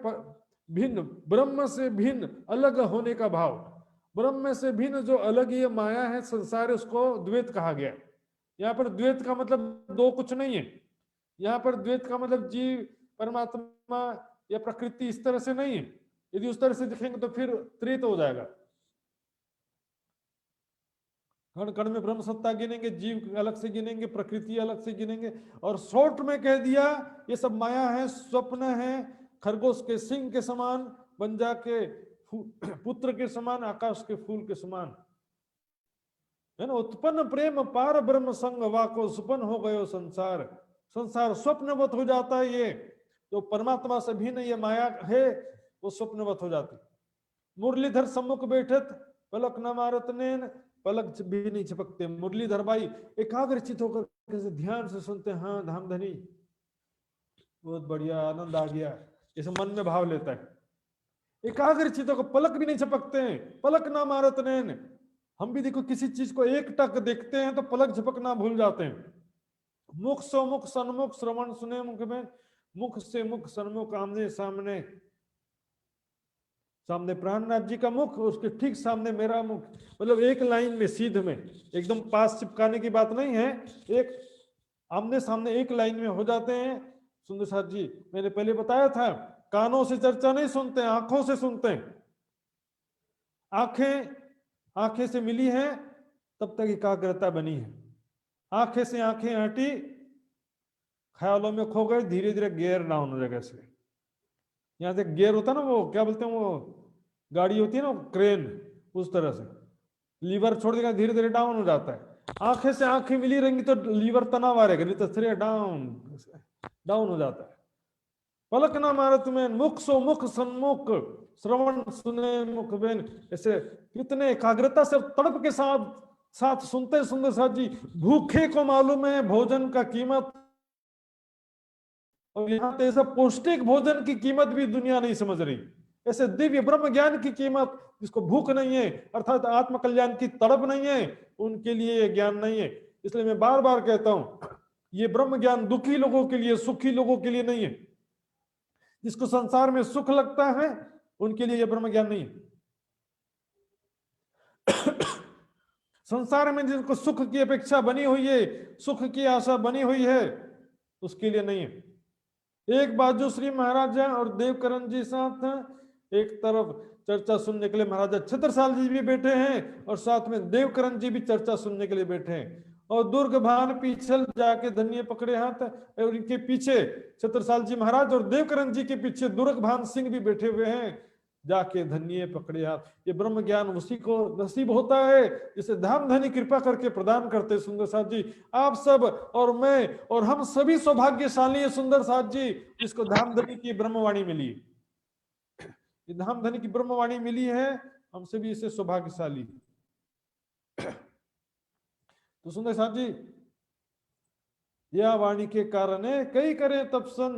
भिन्न, ब्रह्म से भिन्न, अलग होने का भाव। ब्रह्म से भिन्न जो अलग ये माया है, संसार, उसको द्वैत कहा गया। यहाँ पर द्वैत का मतलब दो कुछ नहीं है। यहाँ पर द्वैत का मतलब जीव, परमात्मा या प्रकृति इस तरह से नहीं है। यदि उस तरह से देखेंगे तो फिर त्रित हो जाएगा। कण कण में ब्रह्म सत्ता गिनेंगे, जीव अलग से गिनेंगे, प्रकृति अलग से गिनेंगे, और शॉर्ट में कह दिया ये सब माया है, स्वप्न है, खरगोश के सिंह के समान, बंजा के पुत्र के समान, आकाश के फूल के समान, है ना। उत्पन्न प्रेम पार ब्रह्म संग वाको सुपन हो गयो संसार। संसार स्वप्नवत हो जाता है। ये जो परमात्मा से भिन्न ये माया है वो स्वप्नवत हो जाती। मुरलीधर सम्मुख बैठत पलक न मारत नैन, पलक भी नहीं झपकते। मुरलीधर भाई एकाग्रचित होकर कैसे ध्यान से सुनते हैं। हाँ धाम धनी, बहुत बढ़िया, आनंद आ गया, इसे मन में भाव लेता है। एकाग्रचित होकर पलक भी नहीं झपकते हैं, पलक ना मारत नैन, हम भी देखो किसी चीज को एक टक देखते हैं तो पलक झपकना भूल जाते हैं। मुख सो मुख सन्मुख, श्रवण सुने मुख में, मुख से मुख सन्मुख, आमने सामने, सामने प्राणनाथ जी का मुख, उसके ठीक सामने मेरा मुख, मतलब एक लाइन में सीध में, एकदम पास चिपकाने की बात नहीं है, एक आमने सामने एक लाइन में हो जाते हैं। सुंदर साथ जी, मैंने पहले बताया था, कानों से चर्चा नहीं सुनते, आंखों से सुनते हैं। आंखें आंखें से मिली हैं तब तक एकाग्रता बनी है, आंखें से आंखें हटी, ख्यालों में खो गए, धीरे धीरे गियर डाउन हो जगह से। यहाँ से गियर होता है ना, वो क्या बोलते हैं, वो गाड़ी होती है ना क्रेन, उस तरह से लीवर छोड़ देगा, धीरे धीरे डाउन हो जाता है। आंखें से आंखें मिली रहेंगी तो लीवर तना मारेगा, नहीं तो सिरे डाउन डाउन हो जाता है। पलक ना मारे तुम्हें, मुख सो मुख सन्मुख, श्रवण सुने मुख बेन। ऐसे कितने एकाग्रता से तड़प के साथ साथ सुनते सुंदर साथ जी। भूखे को मालूम है भोजन का कीमत, और यहाँ तो ऐसा पौष्टिक भोजन की कीमत भी दुनिया नहीं समझ रही। ऐसे दिव्य ब्रह्म ज्ञान की कीमत, जिसको भूख नहीं है अर्थात आत्म कल्याण की तड़प नहीं है, उनके लिए ये ज्ञान नहीं है। इसलिए मैं बार बार कहता हूं, ये ब्रह्म ज्ञान दुखी लोगों के लिए, सुखी लोगों के लिए नहीं है। जिसको संसार में सुख लगता है उनके लिए यह ब्रह्म ज्ञान नहीं है। संसार में जिनको सुख की अपेक्षा बनी हुई है, सुख की आशा बनी हुई है, उसके लिए नहीं है। एक बाजू श्री महाराजा और देवकरण जी साथ हैं, एक तरफ चर्चा सुनने के लिए महाराजा छत्रसाल जी भी बैठे हैं और साथ में देवकरण जी भी चर्चा सुनने के लिए बैठे हैं। और दुर्ग भान पीछल जाके धन्य पकड़े हाथ, और इनके पीछे छत्रसाल जी महाराज और देवकरण जी के पीछे दुर्ग भान सिंह भी बैठे हुए हैं, जाके धन्य पकड़े हाथ। ये ब्रह्म ज्ञान उसी को नसीब होता है जिसे धाम धनी कृपा करके प्रदान करते सुंदर साथ जी। आप सब और मैं और हम सभी सौभाग्यशाली है सुंदर साथ जी, जिसको धाम धनी की ब्रह्मवाणी मिली। ये धाम धनी की ब्रह्मवाणी मिली है, हम सभी इसे सौभाग्यशाली। तो सुंदर साथ जी, यह वाणी के कारण है कई करे तपसन,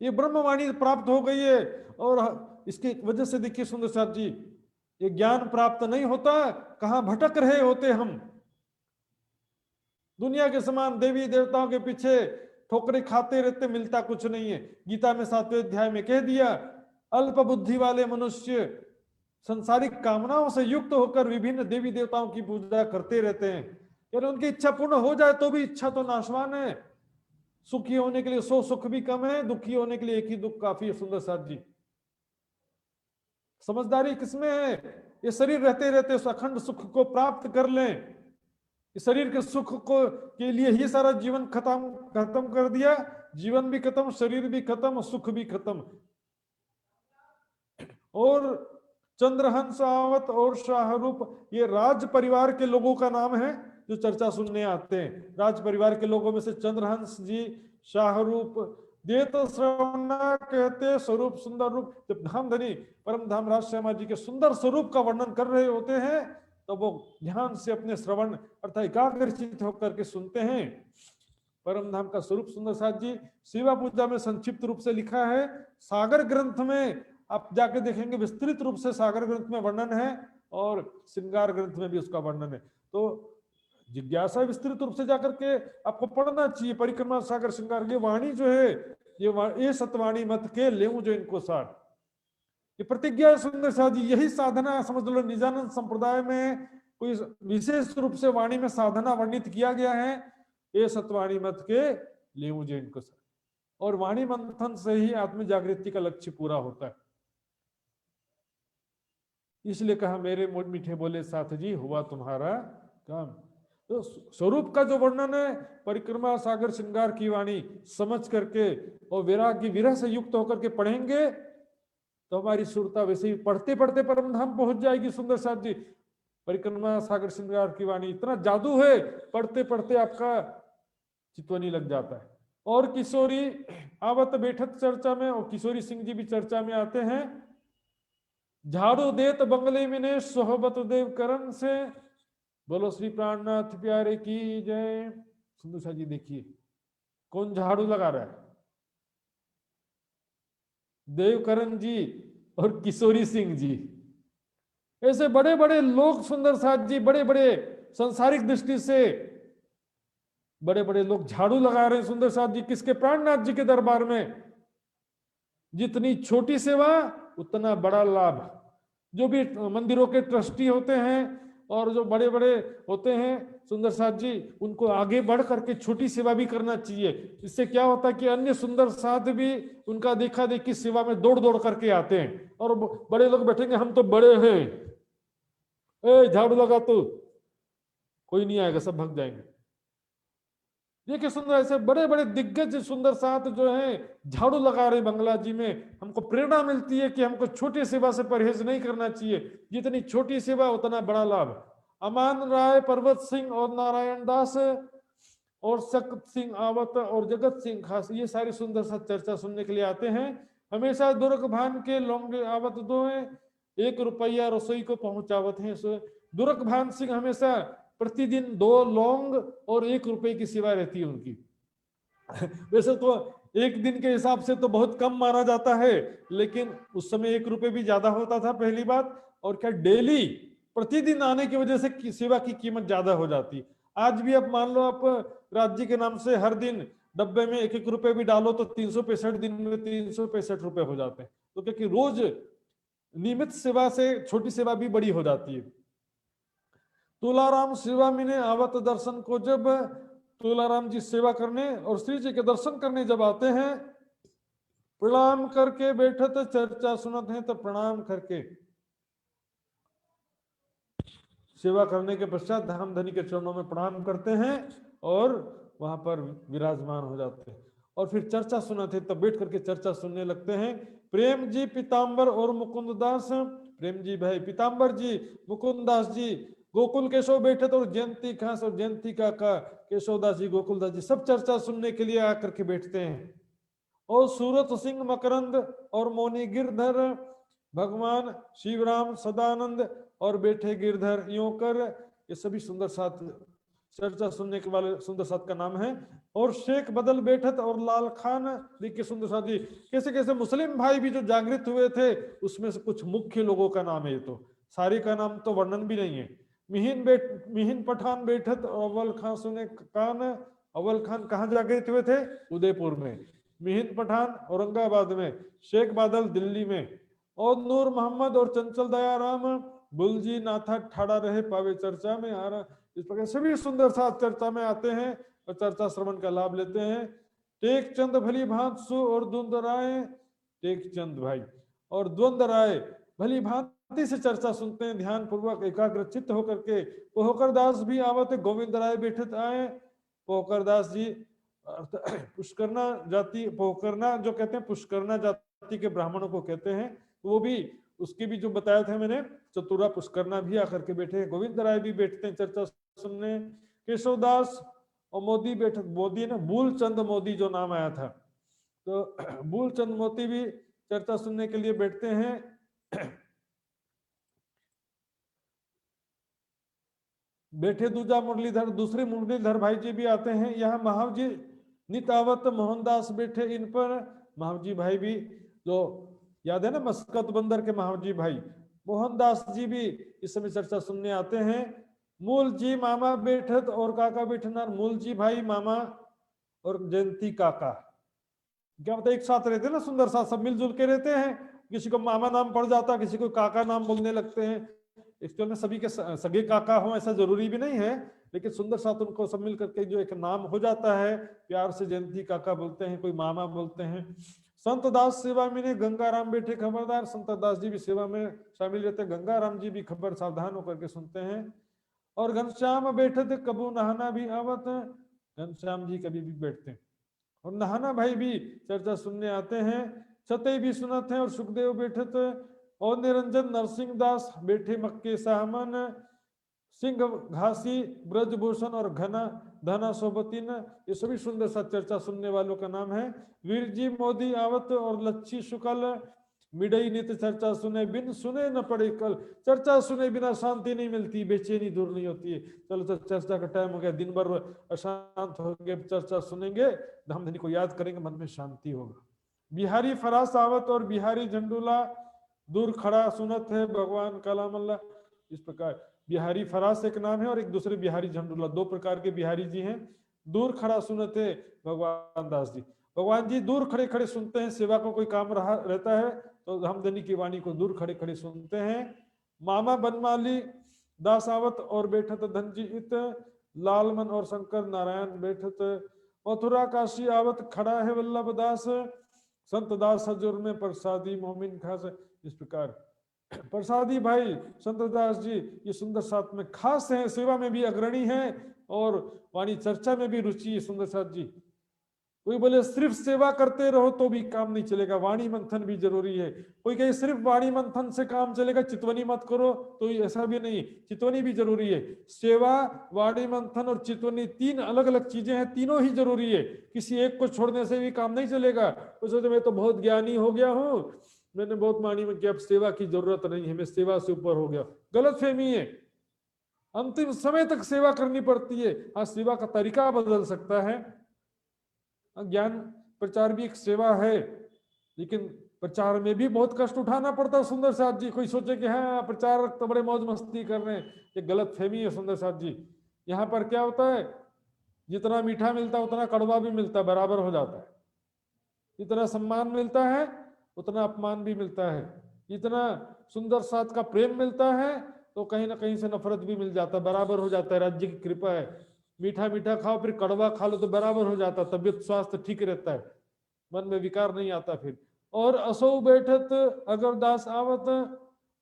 ये ब्रह्मवाणी प्राप्त हो गई है। और इसकी वजह से देखिए सुंदर साथ जी, ये ज्ञान प्राप्त नहीं होता, कहां भटक रहे होते हम, दुनिया के समान देवी देवताओं के पीछे ठोकरे खाते रहते, मिलता कुछ नहीं है। गीता में 7वें अध्याय में कह दिया, अल्प बुद्धि वाले मनुष्य संसारिक कामनाओं से युक्त होकर विभिन्न देवी देवताओं की पूजा करते रहते हैं। यानी उनकी इच्छा पूर्ण हो जाए तो भी इच्छा तो नाशवान है। सुखी होने के लिए 100 सुख भी कम है, दुखी होने के लिए एक ही दुख काफी है सुंदर साथ जी। समझदारी किसमें है, ये शरीर रहते रहते उस अखंड सुख को प्राप्त कर लें। इस शरीर के सुख को के लिए ही सारा जीवन खत्म कर दिया, जीवन भी खत्म, शरीर भी खत्म, सुख भी खत्म। और चंद्रहंस आवत और शाहरूप, ये राज परिवार के लोगों का नाम है जो चर्चा सुनने आते हैं। राज परिवार के लोगों में से चंद्रहंस जी, शाहरूप, देत श्रवणा कहते स्वरूप सुंदर रूप। जब धाम धनी परम धाम राज श्यामा जी के सुंदर स्वरूप का वर्णन कर रहे होते हैं तो वो ध्यान से अपने श्रवण अर्थात एकाग्रचित होकर के सुनते हैं। परम धाम का स्वरूप सुंदर साथ जी शिवा पूजा में संक्षिप्त रूप से लिखा है, सागर ग्रंथ में आप जाके देखेंगे विस्तृत रूप से सागर ग्रंथ में वर्णन है, और श्रृंगार ग्रंथ में भी उसका वर्णन है। तो जिज्ञासा विस्तृत रूप से जाकर के आपको पढ़ना चाहिए। परिक्रमा सागर श्रृंगार, ये वाणी जो है, ये सतवाणी मत के ले जो इनको सार, ये प्रतिज्ञा सुंदर साथ जी, यही साधना समझ लो। निजानंद संप्रदाय में कोई विशेष रूप से वाणी में साधना वर्णित किया गया है, ये सतवाणी मत के ले मुझे इनको सार। और वाणी मंथन से ही आत्म जागृति का लक्ष्य पूरा होता है। इसलिए कहा मेरे मीठे बोले साथ जी हुआ तुम्हारा काम। तो स्वरूप का जो वर्णन है परिक्रमा सागर श्रृंगार की वाणी समझ करके और विराग की विरह से युक्त होकर के पढ़ेंगे तो हमारी सुरता वैसे ही पढ़ते पढ़ते परम धाम पहुंच जाएगी सुंदर साथ जी। परिक्रमा सागर श्रृंगार की वाणी इतना जादू है, पढ़ते पढ़ते आपका चितवनी लग जाता है। और किशोरी आवत बैठक चर्चा में, और किशोरी सिंह जी भी चर्चा में आते हैं। झाड़ू देत बंगले में सोहबत देव करण से, बोलो श्री प्राणनाथ प्यारे की जय। सुंदर साथ जी देखिए कौन झाड़ू लगा रहा है, देवकरण जी और किशोरी सिंह जी। ऐसे बड़े बड़े लोग सुंदर साथ जी, बड़े बड़े संसारिक दृष्टि से बड़े बड़े लोग झाड़ू लगा रहे हैं सुंदर साथ जी किसके? प्राणनाथ जी के दरबार में। जितनी छोटी सेवा उतना बड़ा लाभ। जो भी मंदिरों के ट्रस्टी होते हैं और जो बड़े बड़े होते हैं सुंदर साथ जी, उनको आगे बढ़ करके छोटी सेवा भी करना चाहिए। इससे क्या होता है कि अन्य सुंदर साथ भी उनका देखा देखी सेवा में दौड़ दौड़ करके आते हैं। और बड़े लोग बैठेंगे, हम तो बड़े हैं, ए झाड़ू लगा, तो कोई नहीं आएगा, सब भाग जाएंगे। देखिए सुंदर, ऐसे बड़े बड़े दिग्गज सुंदर साथ जो हैं झाड़ू लगा रहे बंगला जी में। हमको प्रेरणा मिलती है कि हमको छोटी सेवा से परहेज नहीं करना चाहिए। जितनी छोटी सेवा उतना बड़ा लाभ। अमान राय, पर्वत सिंह और नारायण दास और सकत सिंह आवत और जगत सिंह खास, ये सारे सुंदर साथ चर्चा सुनने के लिए आते हैं। हमेशा दुर्ग भान के लोंगे आवत दो है, 1 रुपया रसोई को पहुंचावत है। दुर्ग भान सिंह हमेशा प्रतिदिन 2 लौंग और 1 रुपए की सेवा रहती है उनकी। वैसे तो एक दिन के हिसाब से तो बहुत कम माना जाता है, लेकिन उस समय 1 रुपए भी ज्यादा होता था, पहली बात। और क्या डेली प्रतिदिन आने की वजह से सेवा की कीमत ज्यादा हो जाती। आज भी अब मान लो आप राज्य के नाम से हर दिन डब्बे में 1-1 रुपए भी डालो तो 365 दिन में 365 रुपए हो जाते हैं। तो क्योंकि रोज नियमित सेवा से छोटी सेवा भी बड़ी हो जाती है। तुलाराम शिवामी ने आवत दर्शन को, जब तुलाराम जी सेवा करने और श्री जी के दर्शन करने जब आते हैं, प्रणाम करके बैठे तो चर्चा सुनते हैं, तो प्रणाम करके सेवा करने के पश्चात धाम धनी के चरणों में प्रणाम करते हैं और वहां पर विराजमान हो जाते हैं। और फिर चर्चा सुनाते हैं, तब बैठ करके चर्चा सुनने लगते हैं। प्रेम जी पीताम्बर और मुकुंद दास, प्रेम जी भाई पीताम्बर जी, मुकुंद दास जी गोकुल केशव बैठे तो, और जयंती खास और जयंती काका केशवदास जी, गोकुलदास जी, सब चर्चा सुनने के लिए आकर के बैठते हैं। और सूरत सिंह मकरंद और मोनी गिरधर, भगवान शिवराम सदानंद और बैठे गिरधर, यूं कर, ये सभी सुंदर साथ चर्चा सुनने के वाले सुंदर साथ का नाम है। और शेख बदल बैठत और लाल खान, देखिए सुंदर साथ जी कैसे कैसे मुस्लिम भाई भी जो जागृत हुए थे, उसमें से कुछ मुख्य लोगों का नाम है। ये तो सारी का नाम तो वर्णन भी नहीं है। मिहिन पठान बैठत और अव्वल खान सुने कान, अव्वल खान कहाँ जागृत हुए थे? उदयपुर में। मिहिन पठान औरंगाबाद में, शेख बादल दिल्ली में, और नूर मोहम्मद और चंचल दयाराम बुलजी नाथा ठाड़ा रहे पावे चर्चा में आ रहा। इस प्रकार सभी सुंदर साथ चर्चा में आते हैं और चर्चा श्रवण का लाभ लेते हैं। टेक चंद भली भांसु और द्वंद राय, टेक चंद भाई और द्वंद राय भली भांति से चर्चा सुनते हैं, ध्यान पूर्वक एकाग्र चित्त होकर के। पोहकर दास भी आवत, गोविंद राय बैठत आए। पोहकर दास जी पुष्करना जाति, पोहकरना जो कहते हैं पुष्करना जाति के ब्राह्मणों को कहते हैं, वो भी उसके भी जो बताया था मैंने, चतुरा पुष्करना भी आकर के बैठे हैं। गोविंद राय भी बैठते हैं चर्चा सुनने। केशवदास और मोदी बैठक, मोदी ना मूलचंद मोदी जो नाम आया था, तो मूलचंद मोदी भी चर्चा सुनने के लिए बैठते हैं। बैठे दूजा मुरलीधर, दूसरे मुरलीधर भाई जी भी आते हैं। यहाँ महावजी नितावत मोहनदास बैठे, इन पर महावजी भाई भी, जो याद है ना मस्कत बंदर के महावजी भाई मोहनदास जी भी इस समय चर्चा सुनने आते हैं। मूल जी मामा बैठत और काका बैठना, मूल जी भाई मामा और जयंती काका, क्या मतलब एक साथ रहते हैं ना सुंदर साथ, सब मिलजुल के रहते हैं। किसी को मामा नाम पड़ जाता है, किसी को काका नाम बोलने लगते हैं। एक्चुअल में सभी के सगे काका हो ऐसा जरूरी भी नहीं है, लेकिन सुंदर साथ उनको सब मिल करके जो एक नाम हो जाता है, प्यार से जयंती काका बोलते हैं, कोई मामा बोलते हैं। संत दास सेवा में ने गंगाराम बैठे खबरदार, संत दास जी भी सेवा में शामिल रहते हैं, गंगाराम जी भी खबर सावधान होकर के सुनते हैं। और घनश्याम बैठे थे कबू नहाना भी आवत, घनश्याम जी कभी भी बैठते हैं। और नहाना भाई भी चर्चा सुनने आते हैं। सतई भी सुनते हैं और सुखदेव बैठे थे। और निरंजन नरसिंह दास बैठे मक्के सामन, सिंह घासी ब्रजभूषण और घना धना सोबतीन, ये सभी सुंदर सा चर्चा सुनने वालों का नाम है। वीरजी मोदी आवत और लच्छी शुक्ल, मिडई नित चर्चा सुने बिन सुने न पड़े कल, चर्चा सुने बिना शांति नहीं मिलती, बेचैनी दूर नहीं होती है। चलो तो चर्चा का टाइम हो गया, दिन भर अशांत होंगे, चर्चा सुनेंगे, धाम धनी को याद करेंगे, मन में शांति होगा। बिहारी फरास आवत और बिहारी झंडूला दूर खड़ा सुनत है भगवान कलाम अल्लाह, इस प्रकार बिहारी फरास एक नाम है और एक दूसरे बिहारी झंडूला, दो प्रकार के बिहारी जी हैं। दूर खड़ा सुनते भगवान दास जी, भगवान जी दूर खड़े खड़े सुनते हैं, सेवा को कोई काम रहा रहता है तो धामधनी की वाणी को दूर खड़े खड़े सुनते हैं। मामा बनमाली दास आवत और बैठत धनजी इत, लालमन और शंकर नारायण बैठत, मथुरा काशी आवत खड़ा है वल्लभ दास, संत दास हजूर में प्रसादी मोमिन खास। इस प्रकार प्रसादी भाई संत दास जी ये सुंदर साथ में खास हैं, सेवा में भी अग्रणी हैं और वाणी चर्चा में भी रुचि है सुंदर साथ जी। कोई बोले सिर्फ सेवा करते रहो तो भी काम नहीं चलेगा, वाणी मंथन भी जरूरी है। कोई कहे सिर्फ वाणी मंथन से काम चलेगा, चितवनी मत करो, तो ऐसा भी नहीं, चितवनी भी जरूरी है। सेवा, वाणी मंथन और चितवनी तीन अलग अलग चीजें हैं, तीनों ही जरूरी है। किसी एक को छोड़ने से भी काम नहीं चलेगा। तो सोचो मैं तो बहुत ज्ञानी हो गया हूँ, मैंने बहुत वाणी में किया, अब सेवा की जरूरत नहीं है, मैं सेवा से ऊपर हो गया, गलत फहमी है। अंतिम समय तक सेवा करनी पड़ती है। हाँ, सेवा का तरीका बदल सकता है। ज्ञान प्रचार भी एक सेवा है, लेकिन प्रचार में भी बहुत कष्ट उठाना पड़ता है सुंदर साथ जी। कोई सोचे कि हाँ प्रचारक तो बड़े मौज मस्ती कर रहे हैं, ये गलत फहमी है सुंदर साथ जी। यहाँ पर क्या होता है, जितना मीठा मिलता है उतना कड़वा भी मिलता है, बराबर हो जाता है। जितना सम्मान मिलता है उतना अपमान भी मिलता है। इतना सुंदर साथ का प्रेम मिलता है तो कहीं ना कहीं से नफरत भी मिल जाता है, बराबर हो जाता है। राज्य की कृपा है। मीठा मीठा खाओ फिर कड़वा खा लो तो बराबर हो जाता, तबियत स्वास्थ्य ठीक रहता है, मन में विकार नहीं आता फिर। और असो बैठत अगरदास आवत,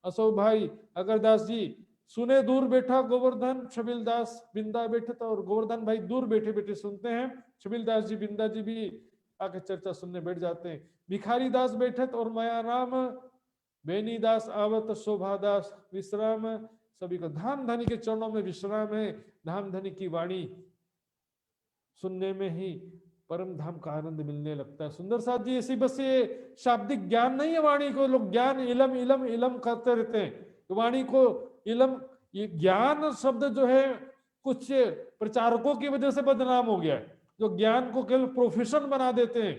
असो भाई अगरदास जी सुने दूर बैठा गोवर्धन, छबिल दास बिंदा बैठत, और गोवर्धन भाई दूर बैठे बैठे सुनते हैं, छबिल दास जी बिंदा जी भी आके चर्चा सुनने बैठ जाते हैं। भिखारी दास बैठत और माया राम, बेनी दास आवत शोभा दास विश्राम, सभी को धाम धनी के चरणों में विश्राम है। धाम धनी की वाणी सुनने में ही परम धाम का आनंद मिलने लगता है। सुंदर साथ जी ऐसी बस ये शाब्दिक ज्ञान नहीं है, वाणी को लोग ज्ञान इलम इलम इलम करते रहते हैं। वाणी को इलम, ये ज्ञान शब्द जो है कुछ प्रचारकों की वजह से बदनाम हो गया है, जो ज्ञान को केवल प्रोफेशन बना देते हैं।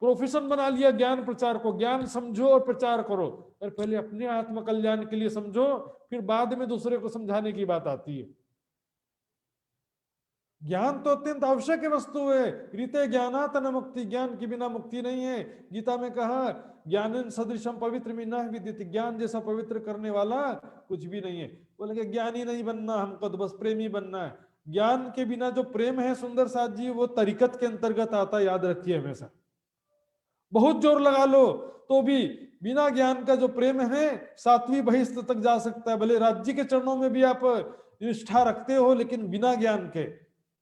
प्रोफेशन बना लिया ज्ञान प्रचार को, ज्ञान समझो और प्रचार करो, और पहले अपने आत्म कल्याण के लिए समझो, फिर बाद में दूसरे को समझाने की बात आती है। ज्ञान तो अत्यंत आवश्यक वस्तु है। रीते ज्ञानात न मुक्ति, ज्ञान के बिना मुक्ति नहीं है। गीता में कहा ज्ञान सदृशम पवित्र मिना विदित, ज्ञान जैसा पवित्र करने वाला कुछ भी नहीं है। बोलेंगे ज्ञानी नहीं बनना हमको, तो बस प्रेमी बनना है। ज्ञान के बिना जो प्रेम है सुंदर साथ जी, वो तरीकत के अंतर्गत आता है, याद रखिए हमेशा। बहुत जोर लगा लो तो भी बिना ज्ञान का जो प्रेम है सातवीं बहिष्ठ तक जा सकता है। भले राज्य के चरणों में भी आप निष्ठा रखते हो, लेकिन बिना ज्ञान के,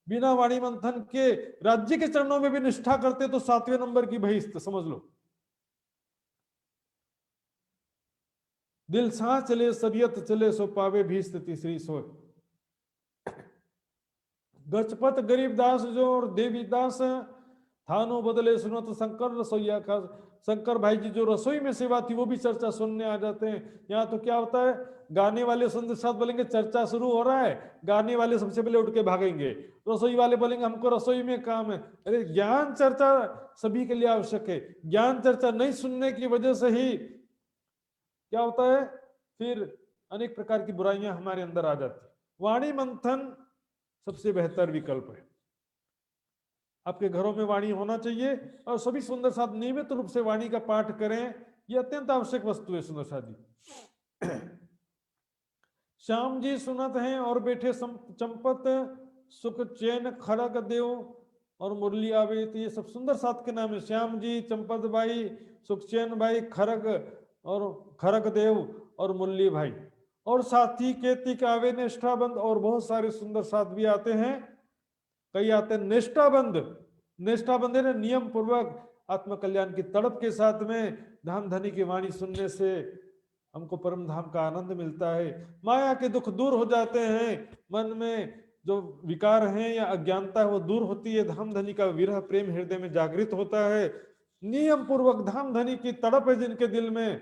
बिना वाणी मंथन के राज्य के चरणों में भी निष्ठा करते तो 7वें नंबर की बहिष्ठ समझ लो। दिल सा चले सरियत चले सो पावे भीष्ट तीसरी सोय। गजपत गरीबदास जो और देवीदास थानो बदले सुनत शंकर रसोईया का। शंकर भाई जी जो रसोई में सेवा थी वो भी चर्चा सुनने आ जाते हैं। यहाँ तो क्या होता है, गाने वाले सुंदर साथ बोलेंगे चर्चा शुरू हो रहा है, गाने वाले सबसे पहले उठ के भागेंगे। रसोई वाले बोलेंगे हमको रसोई में काम है। अरे ज्ञान चर्चा सभी के लिए आवश्यक है। ज्ञान चर्चा नहीं सुनने की वजह से ही क्या होता है, फिर अनेक प्रकार की बुराइयां हमारे अंदर आ जाती है। वाणी मंथन सबसे बेहतर विकल्प है। आपके घरों में वाणी होना चाहिए और सभी सुंदर साथ नियमित रूप से वाणी का पाठ करें, यह अत्यंत आवश्यक वस्तु है सुंदर साथ जी। श्याम जी सुनत हैं और बैठे चंपत, सुख चैन खड़ग देव और मुरली आवे, तो ये सब सुंदर साथ के नाम है। श्याम जी, चंपत भाई, सुखचैन भाई, खरग देव और मुरली भाई, और साथी केतिक आवे निष्ठाबंद, और बहुत सारे सुंदर साथ भी आते हैं। कई आते हैं निष्ठाबंद। निष्ठाबंद है ना, नियम पूर्वक आत्म कल्याण की तड़प के साथ में धाम धनी की वाणी सुनने से हमको परम धाम का आनंद मिलता है। माया के दुख दूर हो जाते हैं, मन में जो विकार हैं या अज्ञानता है वो दूर होती है। धाम धनी का विरह प्रेम हृदय में जागृत होता है। नियम पूर्वक धाम धनी की तड़प है जिनके दिल में,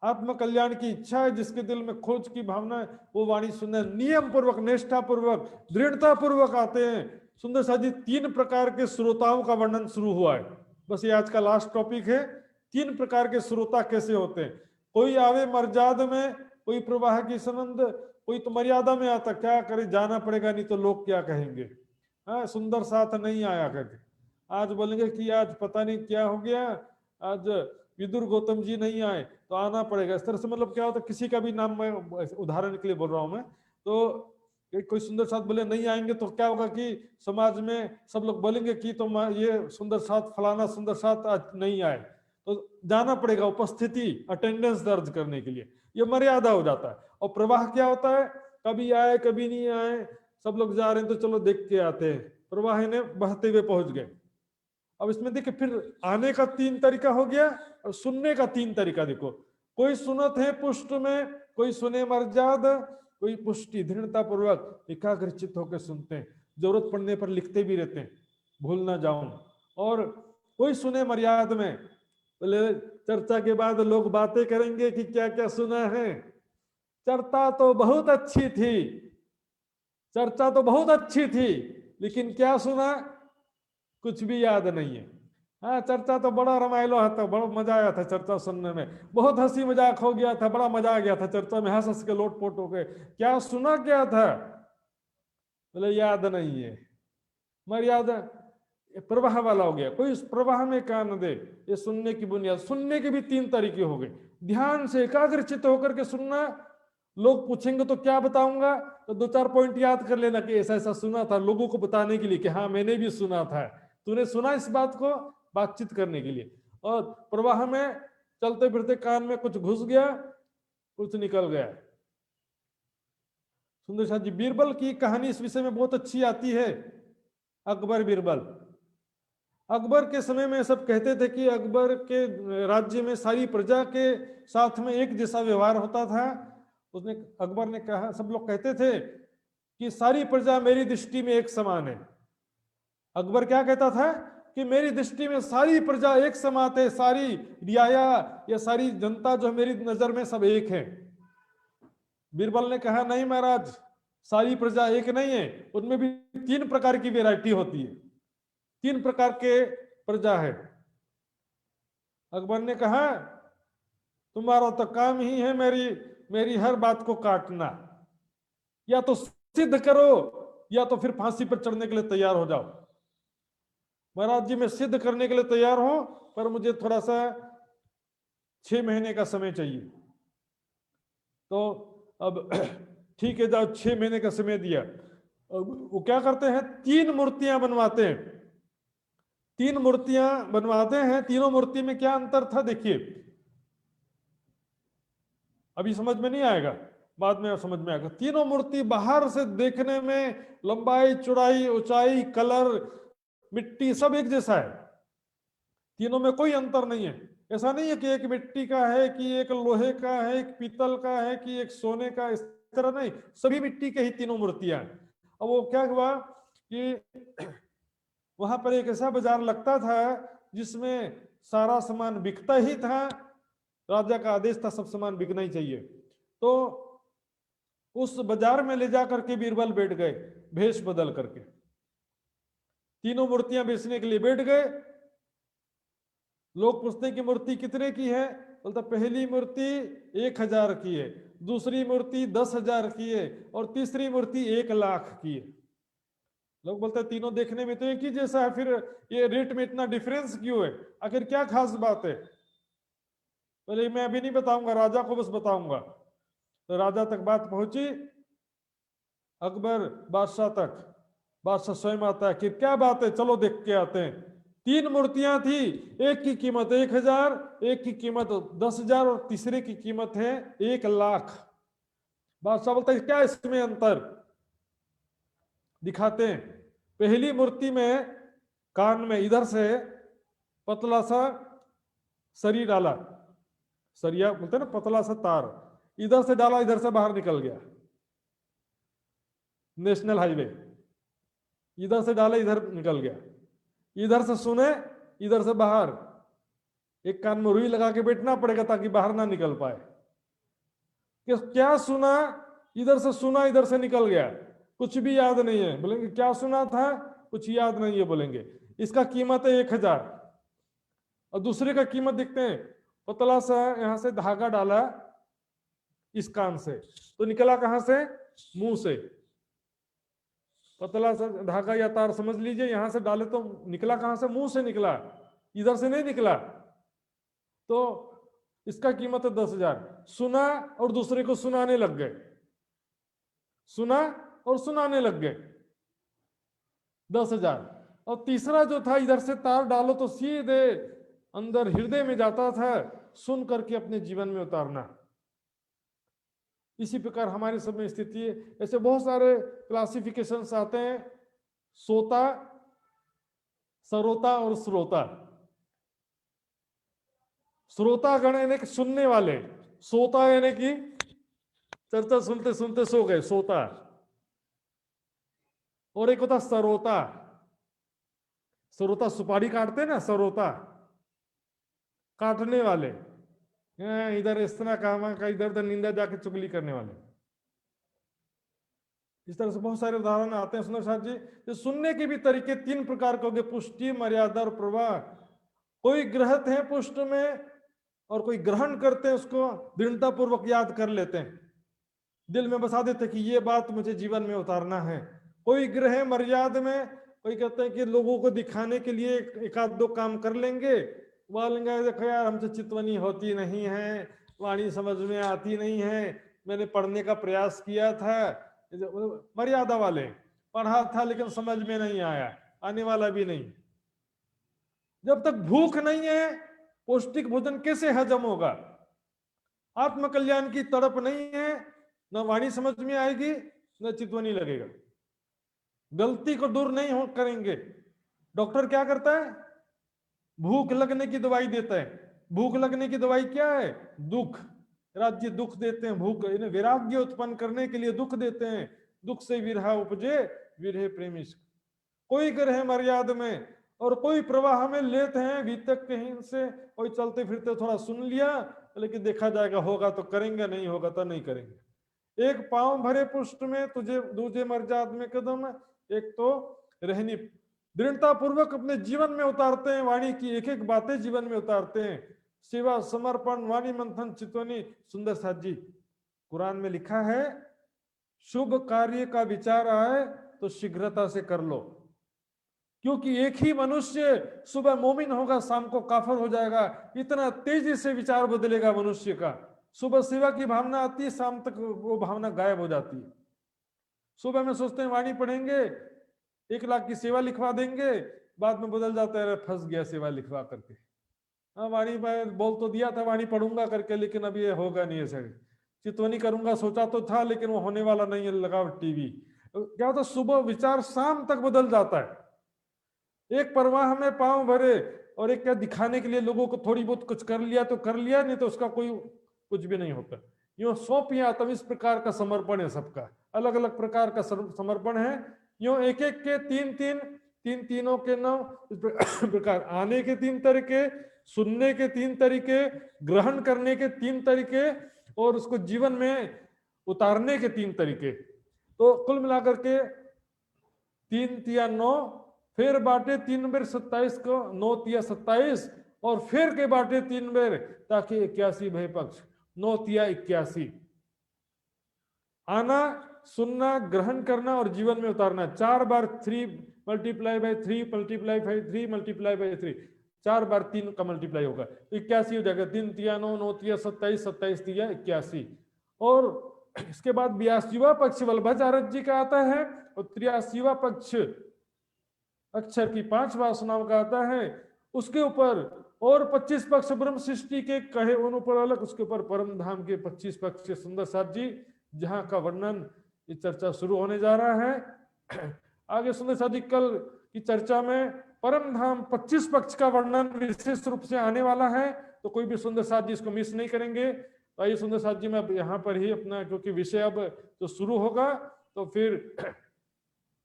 आत्म कल्याण की इच्छा है जिसके दिल में, खोज की भावना है, वो वाणी सुनने नियम पूर्वक, निष्ठा पूर्वक, दृढ़ता पूर्वक आते हैं। सुंदर सा जी 3 प्रकार के श्रोताओं का वर्णन शुरू हुआ है। बस ये आज का लास्ट टॉपिक है, 3 प्रकार के श्रोता कैसे होते हैं। कोई आवे मर्याद में, कोई प्रवाह की संबंध, कोई तो मर्यादा में आता, क्या करे, जाना पड़ेगा नहीं तो लोग क्या कहेंगे। हाँ, सुंदर साथ नहीं आया करके आज बोलेंगे कि आज पता नहीं क्या हो गया, आज विदुर गौतम जी नहीं आए तो आना पड़ेगा। इस तरह से मतलब क्या होता है, किसी का भी नाम मैं उदाहरण के लिए बोल रहा हूं मैं, तो कोई सुंदर साथ बोले नहीं आएंगे तो क्या होगा कि समाज में सब लोग बोलेंगे कि तो ये सुंदर साथ, फलाना सुंदर साथ आज नहीं आए, तो जाना पड़ेगा, उपस्थिति, अटेंडेंस दर्ज करने के लिए, ये मर्यादा हो जाता है। और प्रवाह क्या होता है, कभी आए कभी नहीं आए, सब लोग जा रहे हैं तो चलो देख के आते हैं, प्रवाह ने बहते हुए पहुंच गए। अब इसमें देखिए फिर आने का 3 तरीका हो गया और सुनने का 3 तरीका। देखो, कोई सुनत है पुष्ट में, कोई सुने मर्याद, कोई पुष्टि दृढ़ता पूर्वक एकाग्रचित होकर सुनते हैं, जरूरत पड़ने पर लिखते भी रहते हैं, भूल ना जाऊं। और कोई सुने मर्याद में, बोले चर्चा के बाद लोग बातें करेंगे कि क्या क्या सुना है, चर्चा तो बहुत अच्छी थी, चर्चा तो बहुत अच्छी थी, लेकिन क्या सुना कुछ भी याद नहीं है। हाँ, चर्चा तो बड़ा रमायलो था, बड़ा मजा आया था चर्चा सुनने में, बहुत हंसी मजाक हो गया था, बड़ा मजा आ गया था चर्चा में, हंस हंस के लोटपोट हो गए, क्या सुना क्या था, बोले याद नहीं है। मर्यादा प्रवाह वाला हो गया, कोई इस प्रवाह में कान दे, ये सुनने की बुनियाद। सुनने के भी 3 तरीके हो गए, ध्यान से एकाग्रचित होकर के सुनना, लोग पूछेंगे तो क्या बताऊंगा, तो 2-4 पॉइंट याद कर लेना कि ऐसा ऐसा सुना था, लोगों को बताने के लिए कि हाँ मैंने भी सुना था, तूने सुना इस बात को, बातचीत करने के लिए। और प्रवाह में चलते फिरते कान में कुछ घुस गया, कुछ निकल गया। सुंदर साथ जी, बीरबल की कहानी इस विषय में बहुत अच्छी आती है। अकबर बीरबल, अकबर के समय में सब कहते थे कि अकबर के राज्य में सारी प्रजा के साथ में एक जैसा व्यवहार होता था। उसने, अकबर ने कहा, सब लोग कहते थे कि सारी प्रजा मेरी दृष्टि में एक समान है। अकबर क्या कहता था कि मेरी दृष्टि में सारी प्रजा एक समान है, सारी रियाया या सारी जनता जो मेरी नजर में सब एक है। बीरबल ने कहा नहीं महाराज, सारी प्रजा एक नहीं है, उनमें भी 3 प्रकार की वैरायटी होती है, 3 प्रकार के प्रजा है। अकबर ने कहा तुम्हारा तो काम ही है मेरी मेरी हर बात को काटना, या तो सिद्ध करो या तो फिर फांसी पर चढ़ने के लिए तैयार हो जाओ। महाराज जी मैं सिद्ध करने के लिए तैयार हूं, पर मुझे थोड़ा सा 6 महीने का समय चाहिए। तो अब ठीक है जाओ, 6 महीने का समय दिया। अब वो क्या करते हैं, 3 मूर्तियां बनवाते हैं, 3 मूर्तियां बनवाते हैं। तीनों मूर्ति में क्या अंतर था देखिए, अभी समझ में नहीं आएगा, बाद में समझ में आएगा। तीनों मूर्ति बाहर से देखने में लंबाई, चौड़ाई, ऊंचाई, कलर, मिट्टी सब एक जैसा है, तीनों में कोई अंतर नहीं है। ऐसा नहीं है कि एक मिट्टी का है, कि एक लोहे का है, एक पीतल का है, कि एक सोने का, इस तरह नहीं, सभी मिट्टी के ही तीनों मूर्तियां हैं। अब वो क्या हुआ कि वहां पर एक ऐसा बाजार लगता था जिसमें सारा सामान बिकता ही था, राजा का आदेश था सब सामान बिकना ही चाहिए। तो उस बाजार में ले जाकर के बीरबल बैठ गए, भेष बदल करके तीनों मूर्तियां बेचने के लिए बैठ गए। लोग पूछते कि मूर्ति कितने की है, बोलता पहली मूर्ति 1000 की है, दूसरी मूर्ति 10,000 की है, और तीसरी मूर्ति 1,00,000 की है। लोग बोलते हैं तीनों देखने में तो एक ही जैसा है, फिर ये रेट में इतना डिफरेंस क्यों है, आखिर क्या खास बात है। बोले मैं अभी नहीं बताऊंगा, राजा को बस बताऊंगा। तो राजा तक बात पहुंची, अकबर बादशाह तक, बादशाह स्वयं आता है कि क्या बात है, चलो देख के आते हैं। 3 मूर्तियां थी, एक की कीमत 1,000, एक की कीमत 10,000 और तीसरे की कीमत है 1,00,000। बादशाह बोलता है क्या इसमें अंतर, दिखाते हैं। पहली मूर्ति में कान में इधर से पतला सा सरी डाला, सरिया बोलते ना, पतला सा तार इधर से डाला, इधर से बाहर निकल गया, नेशनल हाईवे, इधर से डाला इधर निकल गया, इधर से सुने इधर से बाहर। एक कान में रुई लगा के बैठना पड़ेगा ताकि बाहर ना निकल पाए। कि क्या सुना, इधर से सुना इधर से निकल गया, कुछ भी याद नहीं है। बोलेंगे क्या सुना था, कुछ याद नहीं है, बोलेंगे इसका कीमत है 1,000, और दूसरे का कीमत देखते हैं पतला सा यहां से धागा डाला इस कान से, तो निकला कहां से? मुंह से। पतला सा धागा या तार समझ लीजिए, यहां से डाले तो निकला कहां से? मुंह से निकला, इधर से नहीं निकला। तो इसका कीमत है 10,000। सुना और दूसरे को सुनाने लग गए, सुना और सुनाने लग गए, 10,000। और तीसरा जो था, इधर से तार डालो तो सीधे अंदर हृदय में जाता था, सुन करके अपने जीवन में उतारना। इसी प्रकार हमारे सब में स्थिति है। ऐसे बहुत सारे क्लासिफिकेशंस आते हैं, सोता, सरोता और श्रोता। श्रोता गण यानी कि सुनने वाले, सोता यानी कि चर्चा सुनते सुनते सो गए, सोता। और एक होता सरोता। सरोता सुपारी काटते ना, सरोता काटने वाले, इधर इस्तना काम का, इधर उधर निंदा जाके चुगली करने वाले। इस तरह से बहुत सारे उदाहरण आते हैं सुंदर साथ जी। तो सुनने के भी तरीके तीन प्रकार के हो गए, पुष्टि, मर्यादा और प्रवाह। कोई ग्रहित है पुष्ट में और कोई ग्रहण करते हैं, उसको दृढ़ता पूर्वक याद कर लेते हैं, दिल में बसा देते कि ये बात मुझे जीवन में उतारना है। कोई ग्रह मर्यादा में, कोई कहते हैं कि लोगों को दिखाने के लिए एक आध दो काम कर लेंगे, बोलेंगे देखो यार हमसे चितवनी होती नहीं है, वाणी समझ में आती नहीं है, मैंने पढ़ने का प्रयास किया था। मर्यादा वाले, पढ़ा था लेकिन समझ में नहीं आया, आने वाला भी नहीं। जब तक भूख नहीं है, पौष्टिक भोजन कैसे हजम होगा? आत्मकल्याण की तड़प नहीं है, न वाणी समझ में आएगी, न चितवनी लगेगा। गलती को दूर नहीं हो करेंगे। डॉक्टर क्या करता है? भूख लगने की दवाई देता है। भूख लगने की दवाई क्या है? दुख। राज्य दुख देते हैं, भूख इन्हें वैराग्य उत्पन्न करने के लिए दुख देते हैं। दुख से विरह उपजे, विरह प्रेमी। कोई ग्रह मर्यादा में और कोई प्रवाह में लेते हैं वितक कहीं से, कोई चलते फिरते थोड़ा सुन लिया, लेकिन देखा जाएगा, होगा तो करेंगे, नहीं होगा तो नहीं करेंगे। एक पांव भरे पुष्ट में तुझे, दूजे मर्याद में कदम। एक तो रहनी दृढ़ता पूर्वक अपने जीवन में उतारते हैं, वाणी की एक एक बातें जीवन में उतारते हैं। सेवा, समर्पण, वाणी मंथन, चितवनी। सुंदर साथ जी, कुरान में लिखा है, शुभ कार्य का विचार आए तो शीघ्रता से कर लो, क्योंकि एक ही मनुष्य सुबह मोमिन होगा, शाम को काफिर हो जाएगा। इतना तेजी से विचार बदलेगा मनुष्य का। सुबह सेवा की भावना आती है, शाम तक वो भावना गायब हो जाती है। सुबह में सोचते हैं वाणी पढ़ेंगे, 1 लाख की सेवा लिखवा देंगे, बाद में बदल जाता है, फंस गया सेवा लिखवा करके। हाँ, वाणी बोल तो दिया था वाणी पढ़ूंगा करके, लेकिन अब ये होगा नहीं ऐसे। चितवनी करूंगा सोचा तो था, लेकिन वो होने वाला नहीं है, लगाओ टीवी। क्या होता, सुबह विचार शाम तक बदल जाता है। एक प्रवाह में पांव भरे और एक क्या दिखाने के लिए लोगों को थोड़ी बहुत कुछ कर लिया तो कर लिया, नहीं तो उसका कोई कुछ भी नहीं होता। यो सौंपिया तब इस प्रकार का समर्पण है, सबका अलग अलग प्रकार का समर्पण है। यो एक एक के तीन तीनों के 9 इस प्रकार, आने के 3 तरीके, सुनने के 3 तरीके, ग्रहण करने के 3 तरीके और उसको जीवन में उतारने के 3 तरीके। तो कुल मिलाकर के 3 तिया 9, फिर बाटे 3 बेर 27 को, 9 तिया 27 और फिर के बाटे 3 बेर, ताकि 81 भय पक्ष, 9 तिया 81। आना, सुनना, ग्रहण करना और जीवन में उतारना। 4 बार 3 multiply by 3 multiply by 3 multiply by 3, 4 बार 3 का मल्टीप्लाई होगा तो 81 हो जाएगा। 3 तिया 9, 9 तिया 27, 27 तिया 81। और इसके बाद 82वां पक्ष वल्लभाचार्य जी का आता है और 83वां पक्ष अक्षर की 5 वासनाओं का आता है। उसके ऊपर और 25 पक्ष ब्रह्म सृष्टि के कहे उन ऊपर अलग, उसके ऊपर परम धाम के 25 पक्ष। सुंदर साथ जी, जहां का वर्णन ये चर्चा शुरू होने जा रहा है। आगे सुंदर साथ जी कल की चर्चा में परम धाम 25 पक्ष का वर्णन विशेष रूप से आने वाला है, तो कोई भी सुंदर साथ जी इसको मिस नहीं करेंगे। तो आइए सुंदर साथ जी, मैं यहाँ पर ही अपना, क्योंकि विषय अब तो शुरू होगा तो फिर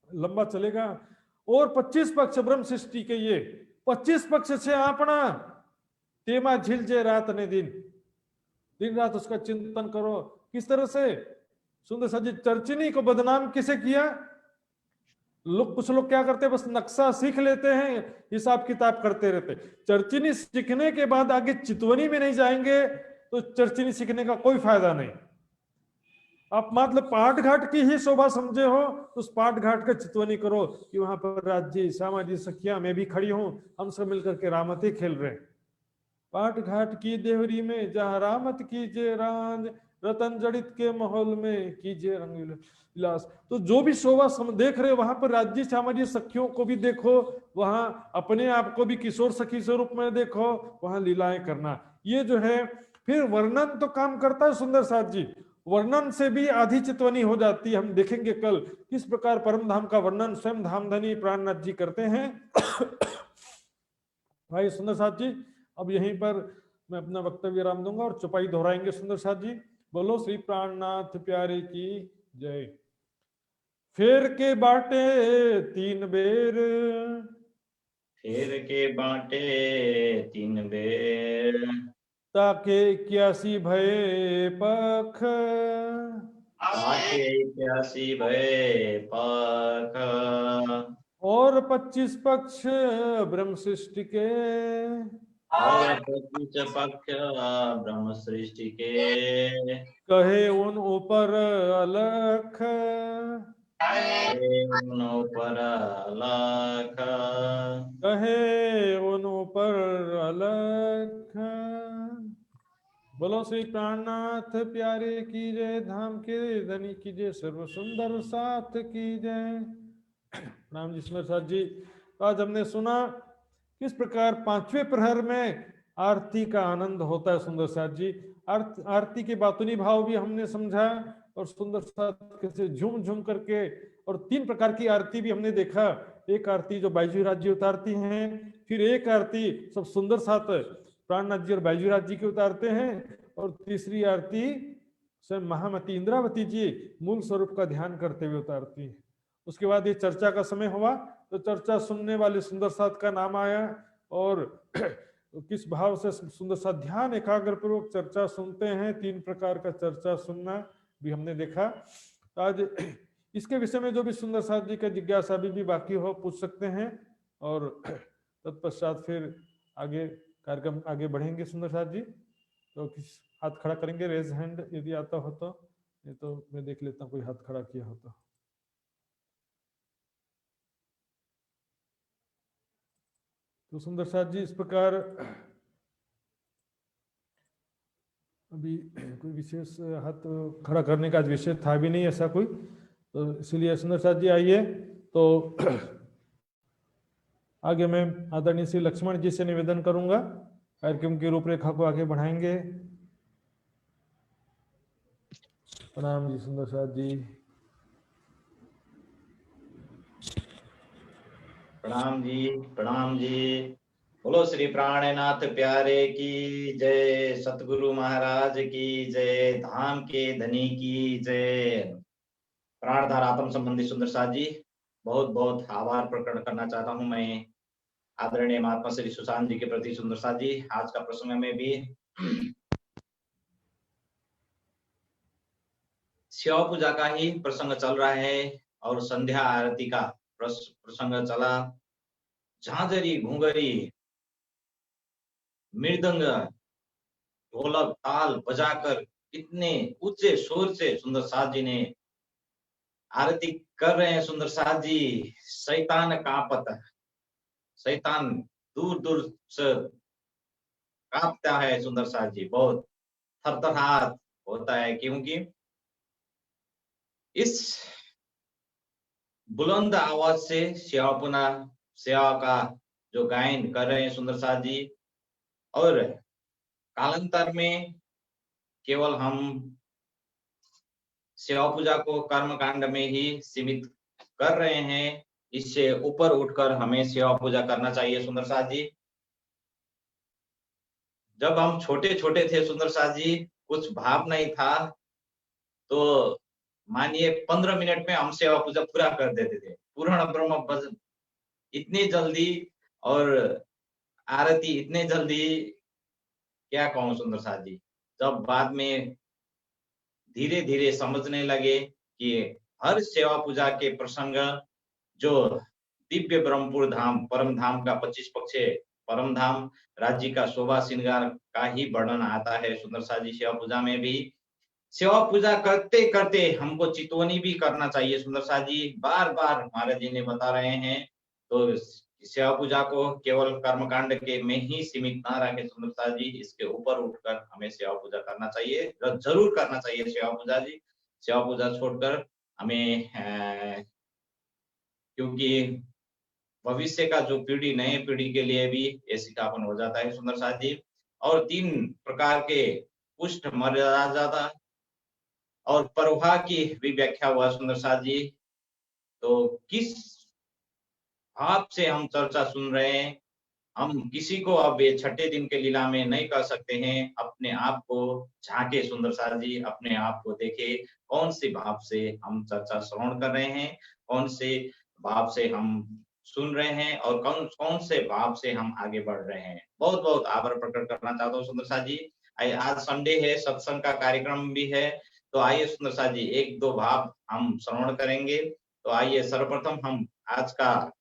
लंबा चलेगा। और 25 पक्ष ब्रह्म सृष्टि के, ये 25 पक्ष से आपना तेमा झिलजे रात ने दिन, दिन रात उसका चिंतन करो। किस तरह से? सुंदर साथ जी, चर्चिनी को बदनाम किसे किया? लोग कुछ लोग क्या करते हैं, बस नक्शा सीख लेते हैं, हिसाब किताब करते रहते। चरचिनी सीखने के बाद आगे चितवनी में नहीं जाएंगे तो चरचिनी सीखने का कोई फायदा नहीं। आप मतलब पाट घाट की ही शोभा समझे हो तो उस पाट घाट का चितवनी करो कि वहां पर राज्य श्यामा जी सखिया मैं भी खड़ी हूं, हम सब मिलकर के रामती खेल रहे हैं। पाट घाट की देवरी में जहाँ रामत कीजिए राज, रतन जड़ित के माहौल में कीजिए रंग विलास। तो जो भी शोभा देख रहे हो वहां पर राज्य श्यामा जी सखियों को भी देखो, वहां अपने आप को भी किशोर सखी स्वरूप में देखो, वहां लीलाएं करना। ये जो है फिर वर्णन तो काम करता है सुंदर साथ जी, वर्णन से भी आधी चितवनी हो जाती है। हम देखेंगे कल किस प्रकार परम धाम का वर्णन स्वयं धामधनी प्राणनाथ जी करते हैं। भाई सुंदर साथ जी, अब यहीं पर मैं अपना वक्तव्य विराम दूंगा और चौपाई दोहराएंगे। सुंदर साथ जी बोलो श्री प्राणनाथ प्यारे की जय। फेर के बाटे 3 बेर, फेर के बाटे 3 बेर, ताके 81 भये पख, ताके 81 भये पख, और 25 पक्ष ब्रह्म सृष्टि के, और 25 पक्ष ब्रह्म सृष्टि के, कहे उन ऊपर अलख, कहे उन ऊपर अलख, कहे उन ऊपर अलख। बोलो श्री प्राणनाथ प्यारे की जय, धाम के धनी की जय, सर्व सुंदर साथ की जय। नाम जी सुंदर साथ जी, आज हमने सुना किस प्रकार 5वें प्रहर में आरती का आनंद होता है। सुंदर साथ जी आरती के बातुनी भाव भी हमने समझा, और सुंदर साथ कैसे झूम झूम करके, और 3 प्रकार की आरती भी हमने देखा। एक आरती जो बाईजी राज्य उतारती हैं, फिर एक आरती सब सुंदर साथ प्राणनाथ जी और बाईजी राज जी के उतारते हैं, और तीसरी आरती स्वयं महामती इंद्रावती जी मूल स्वरूप का ध्यान करते हुए उतारती है। उसके बाद ये चर्चा का समय हुआ, तो चर्चा सुनने वाले सुंदर साथ का नाम आया, और किस भाव से सुंदर साथ ध्यान एकाग्र पूर्वक चर्चा सुनते हैं। 3 प्रकार का चर्चा सुनना भी हमने देखा। आज इसके विषय में जो भी सुंदर साथ जी का जिज्ञासा अभी भी बाकी हो पूछ सकते हैं, और तत्पश्चात फिर आगे कार्यक्रम आगे बढ़ेंगे। सुंदर साथ जी तो किस हाथ खड़ा करेंगे, रेज हैंड यदि आता हो तो, ये तो मैं देख लेता हूँ कोई हाथ खड़ा किया हो तो सुंदर साथ जी इस प्रकार अभी कोई विशेष हाथ खड़ा करने का विषय था भी नहीं ऐसा कोई, तो इसलिए सुंदर साथ जी आइए। तो आगे मैं आदरणीय श्री लक्ष्मण जी से निवेदन करूंगा, कार्यक्रम की रूपरेखा को आगे बढ़ाएंगे। प्रणाम जी सुंदर साथ जी। प्रणाम जी, प्रणाम जी। बोलो श्री प्राणनाथ प्यारे की जय, सतगुरु महाराज की जय, धाम के धनी की जय। प्राणधार आत्म संबंधी सुंदर साथ जी, बहुत बहुत आभार प्रकट करना चाहता हूं मैं आदरणीय महात्मा श्री सुशांत जी के प्रति। सुंदर साथ जी, आज का प्रसंग में भी शिव पूजा का ही प्रसंग चल रहा है, और संध्या आरती का प्रसंग चला। झांझरी, घुंघरी, मृदंग, ढोलक, ताल बजाकर इतने ऊंचे शोर से सुंदर साथ जी ने आरती कर रहे हैं। सुंदर साथ जी, शैतान कांपता, शैतान दूर दूर से कांपता है। सुंदर साथ जी बहुत थरथराहट होता है, क्योंकि इस बुलंद आवाज से सेवा का जो गायन कर रहे हैं सुंदर साथ जी, और कालांतर में केवल हम सेवा पूजा को कर्म कांड में ही सीमित कर रहे हैं। इससे ऊपर उठकर हमें सेवा पूजा करना चाहिए। सुंदर साथ जी, जब हम छोटे छोटे थे सुंदर साथ जी, कुछ भाव नहीं था, तो मानिए 15 मिनट में हम सेवा पूजा पूरा कर देते थे। पूर्ण ब्रह्म इतनी जल्दी, और आरती इतने जल्दी, क्या कहूं सुंदर साथ जी। जब बाद में धीरे धीरे समझने लगे कि हर सेवा पूजा के प्रसंग जो दिव्य ब्रह्मपुर धाम परम धाम का 25 पक्ष परम धाम राज्य का शोभा श्रृंगार का ही वर्णन आता है सुंदर सा जी। सेवा पूजा में भी सेवा पूजा करते करते हमको चितवनी भी करना चाहिए सुंदर सा जी। बार बार महाराज जी ने बता रहे हैं, तो सेवा पूजा को केवल कर्मकांड के में ही सीमित ना रखे सुंदर सा जी, इसके ऊपर उठकर हमें सेवा पूजा करना चाहिए, जरूर करना चाहिए सेवा पूजा जी। सेवा पूजा छोड़कर हमें क्योंकि भविष्य का जो पीढ़ी नए पीढ़ी के लिए भी ये सिखापन हो जाता है सुंदर सा जी। और 3 प्रकार के पुष्ट मर्यादा और प्रवाह की भी व्याख्या हुआ सुंदर सा जी। तो किस भाव से हम चर्चा सुन रहे हैं, हम किसी को अब ये छठे दिन के लीला में नहीं कर सकते हैं। अपने आप को झांके सुंदर सा जी, अपने आप को देखे, कौन से भाव से हम चर्चा श्रवण कर रहे हैं, कौन से भाव से हम सुन रहे हैं और कौन कौन से भाव से हम आगे बढ़ रहे हैं। बहुत बहुत आभार प्रकट करना चाहता हूँ सुंदर सा जी। आज संडे है, सत्संग का कार्यक्रम भी है, तो आइए सुंदर सा जी 1-2 भाव हम श्रवण करेंगे। तो आइए सर्वप्रथम हम आज का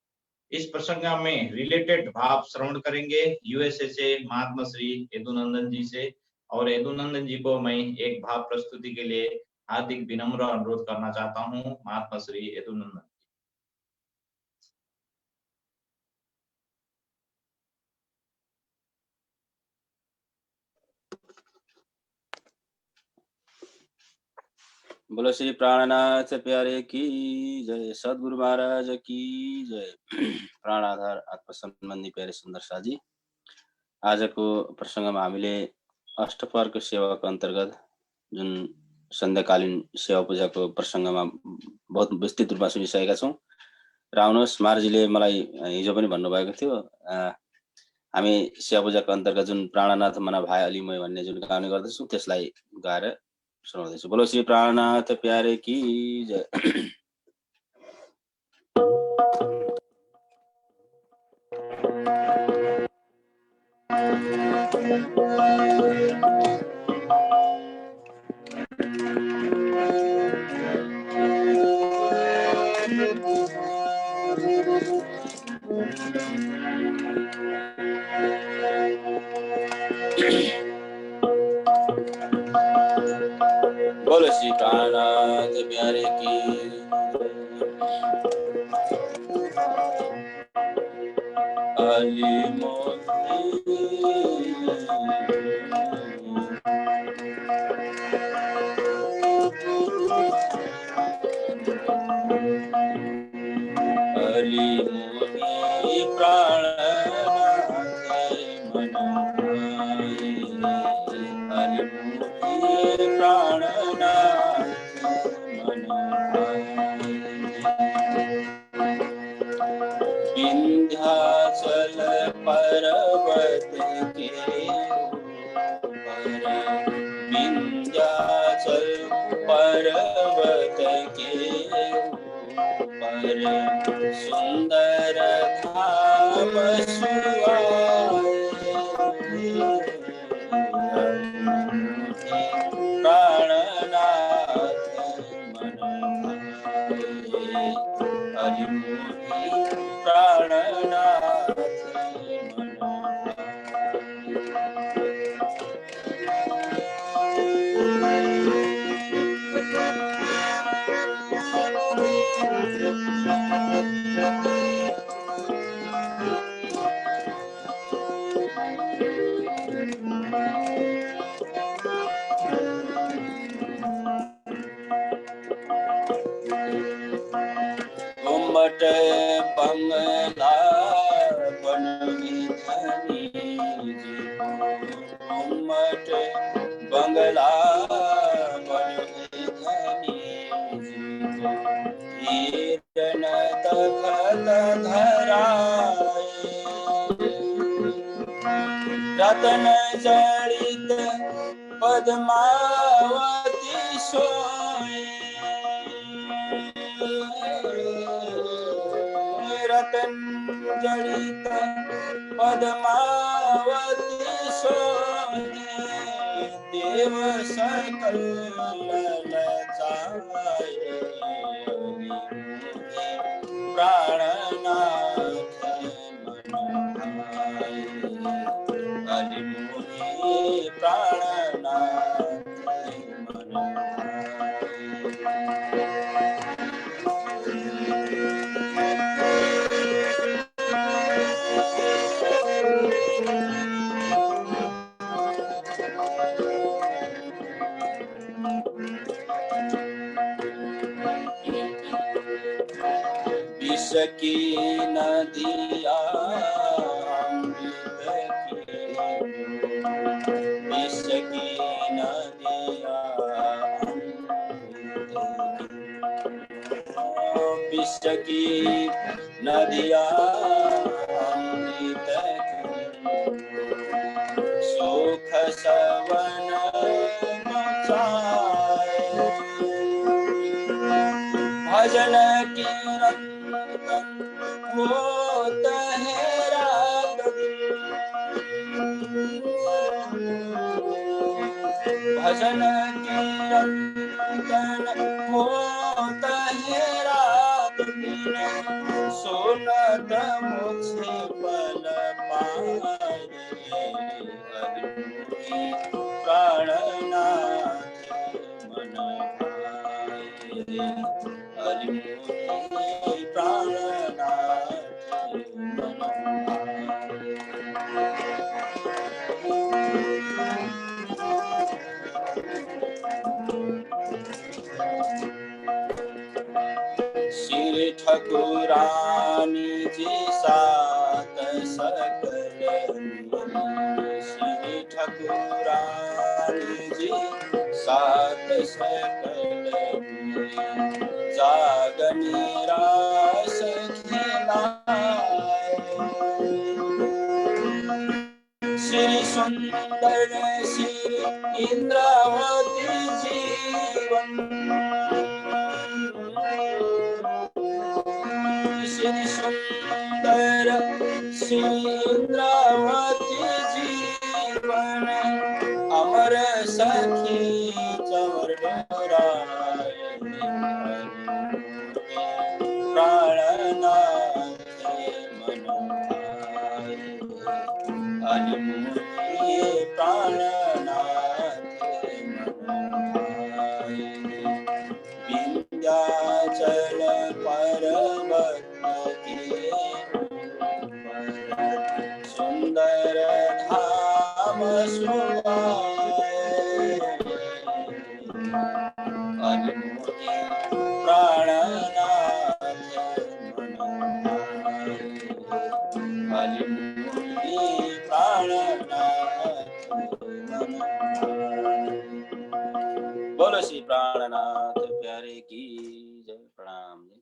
इस प्रसंग में रिलेटेड भाव श्रवण करेंगे यूएसए से महात्मा श्री यदुनंदन जी से। और यदुनंदन जी को मैं एक भाव प्रस्तुति के लिए हार्दिक विनम्र अनुरोध करना चाहता हूँ। महात्मा श्री यदुनंदन। बोलो श्री प्राणनाथ प्यारे की जय, सद्गुरु महाराज की जय। प्राणाधार आत्मसम्बन्धी प्यारे सुन्दर साजी, आजको प्रसङ्गमा हामीले अष्टप्रहरको सेवाको अन्तर्गत जुन सन्ध्याकालीन सेवा पूजाको प्रसङ्गमा बहुत विस्तृत रूपमा सुनिसकेका छौँ। र आउनुहोस्, महाराजीले मलाई हिजो पनि भन्नुभएको थियो, हामी सेवा पूजाको अन्तर्गत जुन प्राणनाथ मना भाइ अलिमय भन्ने जुन गाउने गर्दछौँ त्यसलाई गाएर सुनाउँदैछु। बोलो श्री प्राणनाथ प्यारे की जय। बोलो श्री प्राणनाथ प्यारे की सुंदर बंगला बंगला तखत धराए रतन जड़ित पद्मावती सोए रतन जड़ित पद्मावती सोए देव सकल ललचाए प्राण की नदिया विष की नदिया विष की नदिया अमृत सुख सवन मचाए भजन कीर्तन होत है रात भजन कीर्तन होत है रात दिन सुनत मुझे पल पाए प्राणनाथ मन भाए प्राणनाथ मन श्री ठकुरानी जी सात सकल श्री ठकुरानी जी सात सकल जागनी रास खिलाए श्री सुंदर श्री इंद्रावती जीवन श्री सुंदर श्री इंद्रावती जीवन अमर सखी चवर डोराए प्राणनाथ मन भाए हरिमुनि प्राणनाथ मन भाए विंध्याचल पर्वत के सुंदर धाम सुहाए हरिमुनि प्राणनाथ मन भाए हरिमुनि प्राणनाथ मन भाए। बोलो श्री प्राणनाथ प्यारे की जय। प्रणाम जी।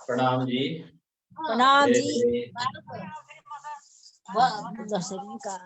प्रणाम जी। प्रणाम जी। जय श्री दर्शक का